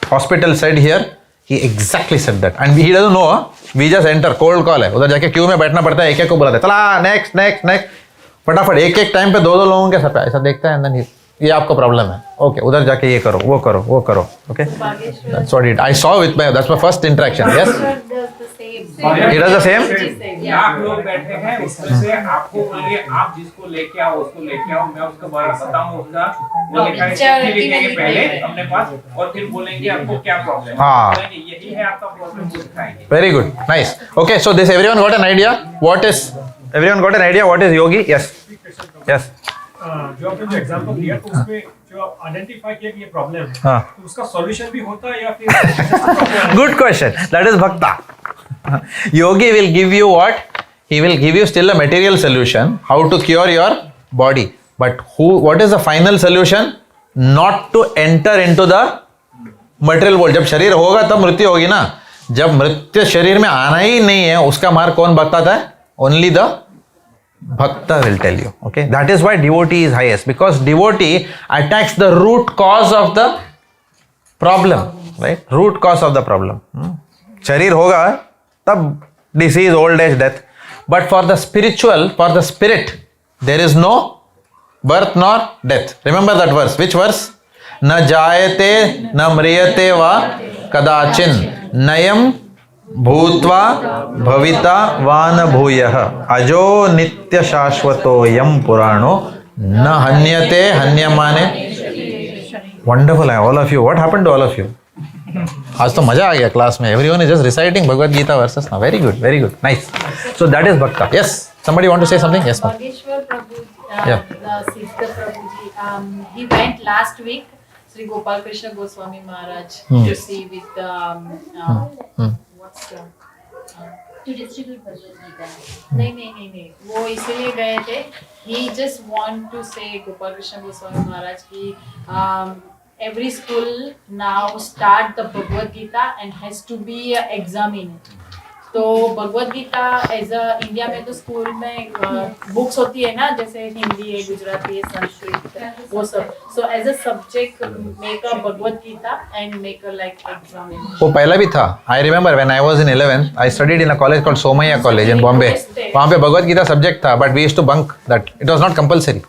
hospital said here, he exactly said that. And he doesn't know, we just enter, cold call है, उधर जाके Q में बैठना पड़ता है, एक-एक को बुलाते हैं, चला, next, फटाफट एक-एक टाइम पे 2-2 लोगों के सर पे ऐसा देखता है, and then ये आपको प्रॉब्लम है, ओके, उधर जाके ये करो, वो करो, okay. That's what I saw with my, that's my first interaction, yes. He does the same? आप लोग बैठे हैं, उसमें से आपको बोलेंगे आप जिसको लेके आओ उसको लेके आओ, मैं उसके बारे में बताऊंगा, वो लिखा है चिट्ठी लिखेंगे पहले अपने पास और फिर बोलेंगे आपको क्या प्रॉब्लम है, बोलेंगे यही है आपका प्रॉब्लम, वो दिखाएंगे. Very good, nice. Okay, so this everyone got an idea what is yogi? Yes. जो आपने जो एग्जांपल दिया तो उसमें जो आइडेंटिफाई किया कि ये प्रॉब्लम है, तो उसका सॉल्यूशन भी होता है या फिर? Good question. That is bhakta. Yogi will give you what? He will give you still a material solution, how to cure your body. But what is the final solution? Not to enter into the material world. जब शरीर होगा तब मृत्यु होगी ना. जब मृत्यु शरीर में आना ही नहीं है, उसका मार्ग कौन बताता है? Only the Bhakta will tell you. Okay, that is why devotee is highest, because devotee attacks the root cause of the problem, right? Root cause of the problem. Sharir hoga, tab disease, old age, death. But for the spiritual, for the spirit, there is no birth nor death. Remember that verse. Which verse? Na jayate na mriyate va kadachin nayam भूत्वा भविता वान भूयः अजो नित्य शाश्वतो यम पुराणो न हन्यते हन्यमाने. Wonderful, all of you. What happened to all of you? आज तो मजा आ गया क्लास में. Everyone is just reciting Bhagavad Gita verses now. Very good, nice. So that is bhakta. Yes, somebody want to say something? Yes, ma'am. Prabhu, Yeah. Siddha Prabhuji, he went last week, Sri Gopal Krishna Goswami Maharaj, to see with To distribute Bhagavad Gita. नहीं वो इसीलिए गए थे. He just want to say Gopal Krishna Goswami Maharaj ki every school now start the Bhagavad Gita and has to be an exam in it. तो Bhagavad Gita as a India में तो school में books होती है ना, जैसे हिंदी है, गुजराती है, संस्कृत, वो सब. So as a subject make a Bhagavad Gita and make a like exam. वो पहला भी था. I remember when I was in 11th I studied in a college called Somaiya college in Bombay. वहां पे भगवद गीता सब्जेक्ट था, but we used to bunk that. It was not compulsory.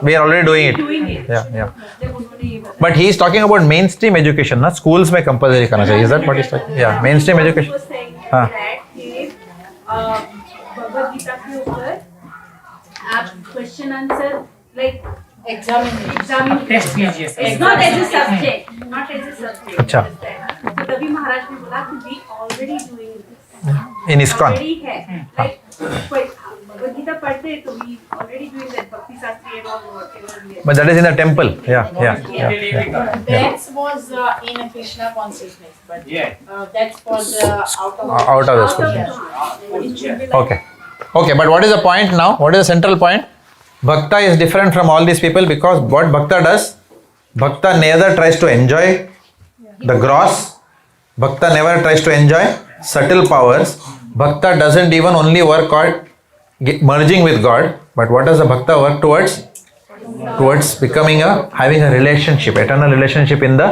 We are already doing it. Yeah. But he is talking about mainstream education, ना schools में compulsory करना चाहिए. Is that what he is talking? Yeah, mainstream education. हाँ. भगवद गीता के ऊपर आप question answer like exam. It's not as a subject. अच्छा. तो तभी महाराज ने बोला कि we already doing this. In ISKCON. Already है. Like भगवद गीता पढ़ते तो we already doing that भक्ति Shastri and all whatever. But that is in the temple. Yeah. That was in a Krishna consciousness, but that's for the Out of the school. Okay. But what is the point now? What is the central point? Bhakta is different from all these people because what Bhakta does, Bhakta neither tries to enjoy the gross. Bhakta never tries to enjoy subtle powers. Bhakta doesn't even only work on merging with God, but what does the Bhakta work towards? Towards having a relationship, eternal relationship in the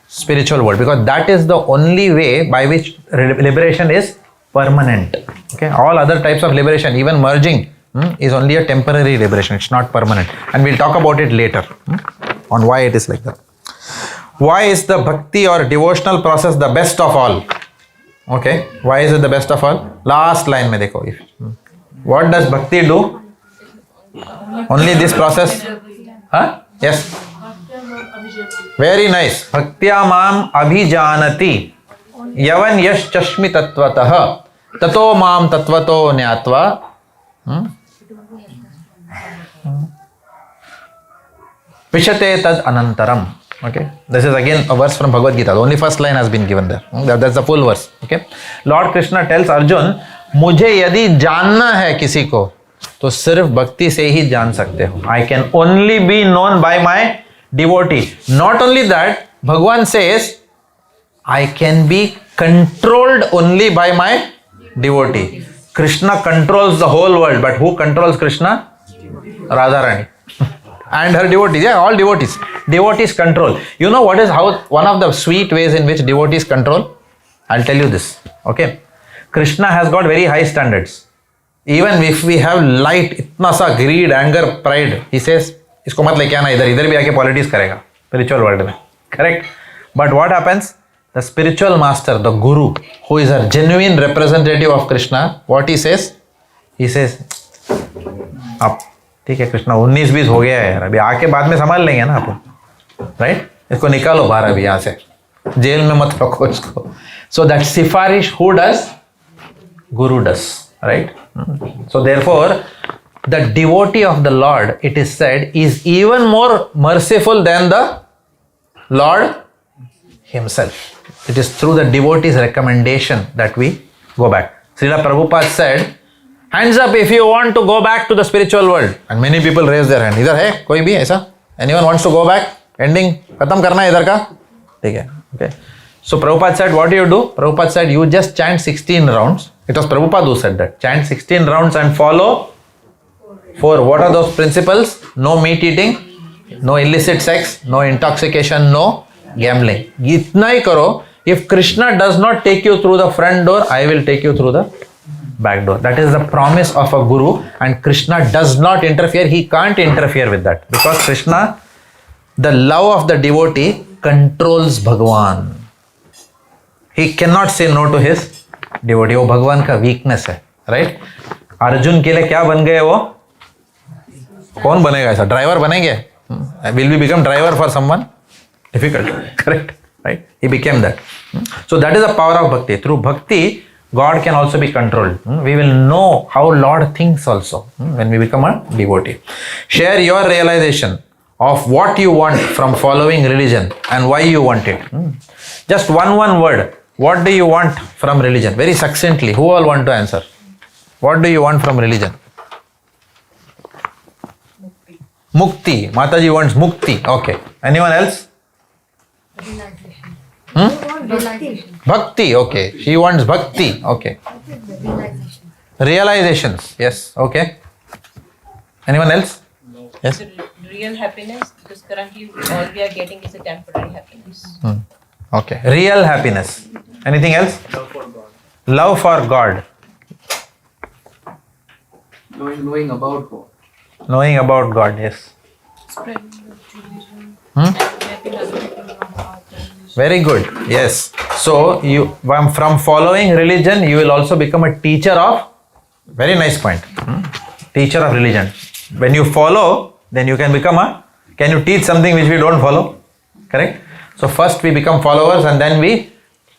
spiritual world, because that is the only way by which liberation is permanent. Okay, all other types of liberation, even merging, is only a temporary liberation. It's not permanent, and we'll talk about it later on why it is like that. Why is the bhakti or devotional process the best of all? Okay, why is it the best of all? Last line mein dekho. What does bhakti do? Only this process? Huh? Yes. Very nice. Bhaktya mam abhijanati yavan yash chashmi tatvatah tato mam tatvato nyatva. Vishate tad anantaram. Okay, this is again a verse from Bhagavad Gita. The only first line has been given there. That's the full verse. Okay, Lord Krishna tells Arjun, मुझे यदि जानना है किसी को तो सिर्फ भक्ति से ही जान सकते हो. I can only be known by my devotee. Not only that, Bhagwan says, I can be controlled only by my devotee. Krishna controls the whole world, but who controls Krishna? Radharani and her devotees. Yeah, all devotees. Devotees control. You know what is how one of the sweet ways in which devotees control? I'll tell you this. Okay. Krishna has got very high standards. Even if we have light, इतना सा greed, anger, pride, he says, इसको मत लेके आना इधर, इधर भी आके politics करेगा spiritual world में. Correct? But what happens? The spiritual master, the guru, who is a genuine representative of Krishna, what he says? He says, अब ठीक है कृष्णा 19-20 हो गया है यार, अभी आके बाद में संभाल लेंगे ना अपन, राइट? इसको निकालो बाहर अभी यहाँ से, जेल में मत रखो इसको. So that sifarish who does? Guru does, right? So therefore, the devotee of the Lord, it is said, is even more merciful than the Lord himself. It is through the devotee's recommendation that we go back. Srila Prabhupada said, hands up if you want to go back to the spiritual world. And many people raise their hand. इधर है कोई भी ऐसा? Anyone wants to go back? Ending खत्म करना है इधर का? ठीक है. Okay. So Prabhupada said, what do you do? Prabhupada said, you just chant 16 rounds. It was Prabhupada who said that. Chant 16 rounds and follow 4. What are those principles? No meat eating, no illicit sex, no intoxication, no gambling. इतना ही करो. If Krishna does not take you through the front door, I will take you through the back door. That is the promise of a guru, and Krishna does not interfere. He can't interfere with that because Krishna, the love of the devotee, controls Bhagwan. He cannot say no to his devotee. वो भगवान का weakness है, right? Arjun के लिए क्या बन गए वो? कौन बनेगा ऐसा? ड्राइवर बनेंगे? Will we become driver for someone? Difficult, correct? Right? He became that. So that is the power of bhakti. Through bhakti, God can also be controlled. We will know how Lord thinks also when we become a devotee. Share your realization of what you want from following religion and why you want it. Just one word. What do you want from religion? Very succinctly. Who all want to answer? What do you want from religion? Mukti. Mataji wants mukti. Okay. Anyone else? Bhakti. Okay. She wants bhakti. Okay. Realizations. Yes. Okay. Anyone else? Yes. Real happiness, because currently all we are getting is a temporary happiness. Okay. Real happiness. Anything else? Love for God. Love for God. Knowing about God. Knowing about God. Yes. Very good. Yes. So you from following religion, you will also become a teacher of. Very nice point. Teacher of religion. When you follow, then you can become a. Can you teach something which we don't follow? Correct. So first we become followers and then we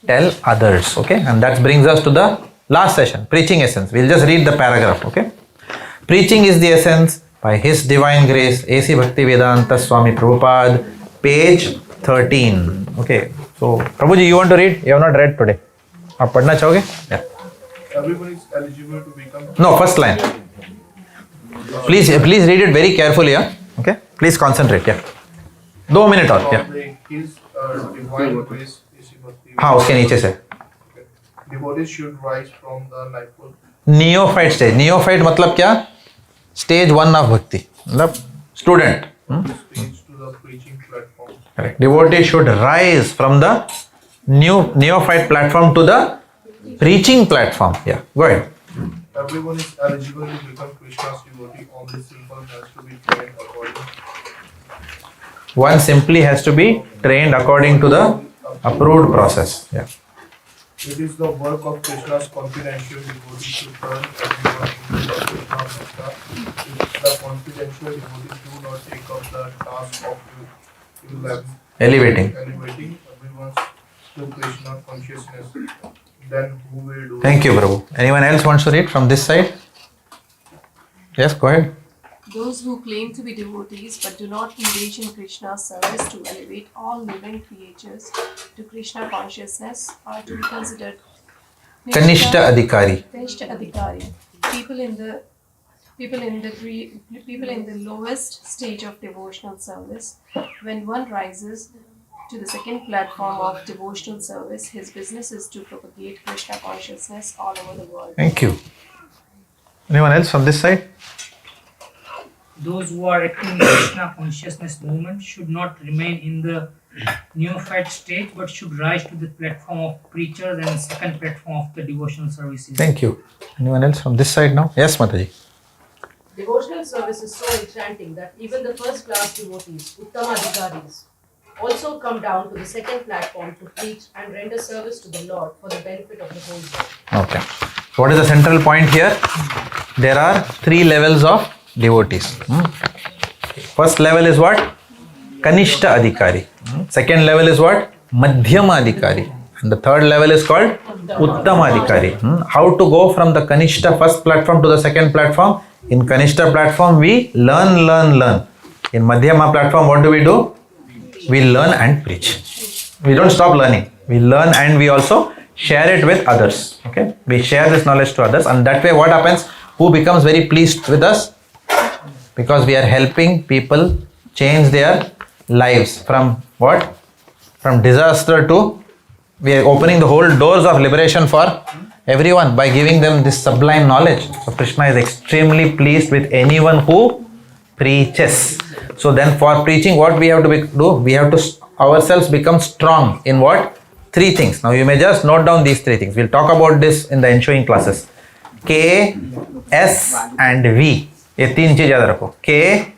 tell others. Okay. And that brings us to the last session, preaching essence. We'll just read the paragraph. Okay. Preaching is the essence. By His divine grace, A.C. Bhakti Vedanta Swami Prabhupada, page 13. Okay, so Prabhuji, you want to read? You have not read today. आप पढ़ना चाहोगे? Yeah. Everyone is eligible to become. No, first line. Please read it very carefully. Yeah. Okay. Please concentrate. Yeah. 2 minutes और. Yeah. His divine grace, A.C. Bhakti. हाँ, उसके नीचे से. Devotees should rise from the nightfall. Neophyte stage. Neophyte मतलब क्या? Stage 1 of bhakti. मतलब student. Stage to the preaching platform. Correct. Devotee should rise from the neophyte platform to the preaching platform. Yeah. Go ahead. Everyone is eligible to become Krishna's devotee. Only simple has to be trained according. One simply has to be trained according to the approved process. Yeah. It is the work of Krishna's confidential devotees to turn everyone into the Krishna Bhakta. If the confidential devotees do not take up the task of Elevating everyone to Krishna consciousness, then who will do Thank you, Prabhu. Anyone else wants to read from this side? Yes, go ahead. Those who claim to be devotees but do not engage in Krishna's service to elevate all living creatures to Krishna consciousness are to be considered Kanishta Adhikari. Kanishta Adhikari. People in the lowest stage of devotional service. When one rises to the second platform of devotional service, his business is to propagate Krishna consciousness all over the world. Thank you. Anyone else from this side? Those who are acting in the Krishna consciousness movement should not remain in the neophyte stage but should rise to the platform of preachers and second platform of the devotional services. Thank you. Anyone else from this side now? Yes, Mataji. Devotional service is so enchanting that even the first class devotees, Uttama Adhikaris, also come down to the second platform to preach and render service to the Lord for the benefit of the whole world. Okay. So what is the central point here? There are 3 levels of devotees. First level is what? Kanishta Adhikari. Second level is what? Madhyama Adhikari. And the third level is called Uttama Adhikari. How to go from the Kanishta first platform to the second platform? In Kanishta platform, we learn. In Madhyama platform, what do? We learn and preach. We don't stop learning. We learn and we also share it with others. Okay? We share this knowledge to others, and that way what happens? Who becomes very pleased with us? Because we are helping people change their lives from what? From disaster to, we are opening the whole doors of liberation for everyone by giving them this sublime knowledge. So Krishna is extremely pleased with anyone who preaches. So then for preaching, what we have to do? We have to ourselves become strong in what? 3 things. Now you may just note down these 3 things. We'll talk about this in the ensuing classes. K, S and V. ये 3 चीज याद रखो. K,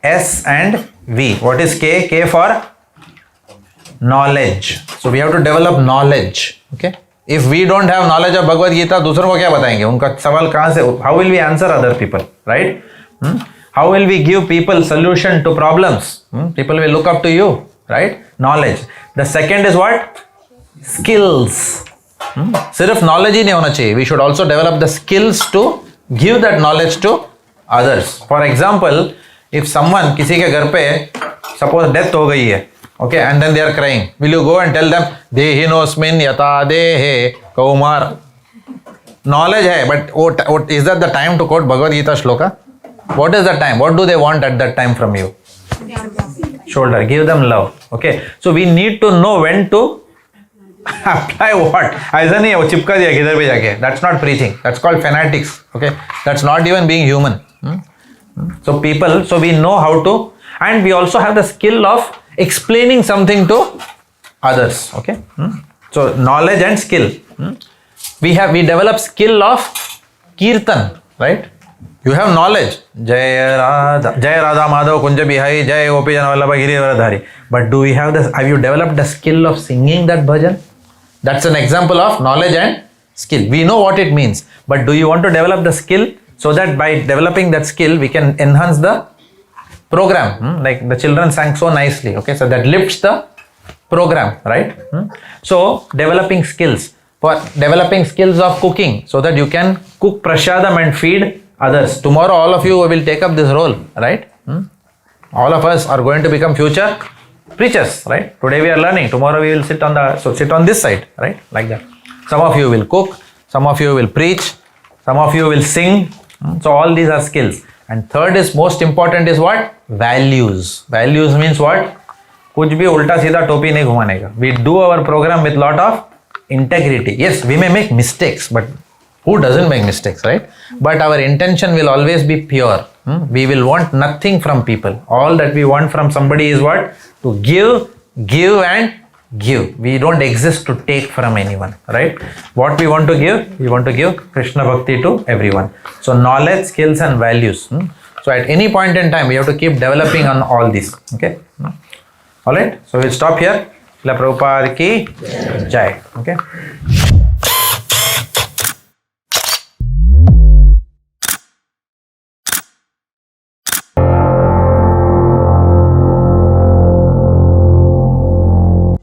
S and V. What is K? K for knowledge. So we have to develop knowledge. Okay. If we don't have knowledge of Bhagavad Gita, दूसरों को क्या बताएंगे? उनका सवाल कहाँ से? How will we answer other people? Right? How will we give people solution to problems? People will look up to you. Right? Knowledge. The second is what? Skills. सिर्फ knowledge ही नहीं होना चाहिए. We should also develop the skills to give that knowledge to others. For example, if someone किसी के घर पे suppose death हो गई है, okay, and then they are crying, will you go and tell them dehinosmin yata dehe kaumar? Knowledge है, but is that the time to quote Bhagavad Gita shloka? What is the time? What do they want at that time from you? Shoulder. Give them love. Okay. So we need to know when to apply what. ऐसा नहीं है वो चिपका दिया किधर भी जाके. That's not preaching. That's called fanatics. Okay. That's not even being human. So we know how to, and we also have the skill of explaining something to others. Okay. So knowledge and skill. We develop skill of kirtan, right? You have knowledge. Jai Radha Madhav Kunja Bihari, Jai Gopi Jana Vallabha Girivaradhari. But do we have this? Have you developed the skill of singing that bhajan? That's an example of knowledge and skill. We know what it means. But do you want to develop the skill so that by developing that skill, we can enhance the program? Like the children sang so nicely. Okay, so that lifts the program, right? So developing skills. For developing skills of cooking so that you can cook prasadam and feed others. Tomorrow all of you will take up this role, right? All of us are going to become future preachers, right? Today we are learning. Tomorrow we will sit on this side, right? Like that. Some of you will cook, some of you will preach, some of you will sing. So all these are skills. And third is most important is what? Values. Values means what? कुछ भी उल्टा सीधा टोपी नहीं घुमाने का. We do our program with lot of integrity. Yes, we may make mistakes, but who doesn't make mistakes, right? But our intention will always be pure. We will want nothing from people. All that we want from somebody is what? To give and give. We don't exist to take from anyone, right? What we want to give? We want to give Krishna Bhakti to everyone. So knowledge, skills and values. So at any point in time, we have to keep developing on all these. Okay? Alright, so we'll stop here. La Prabhupada ki Jai. Okay?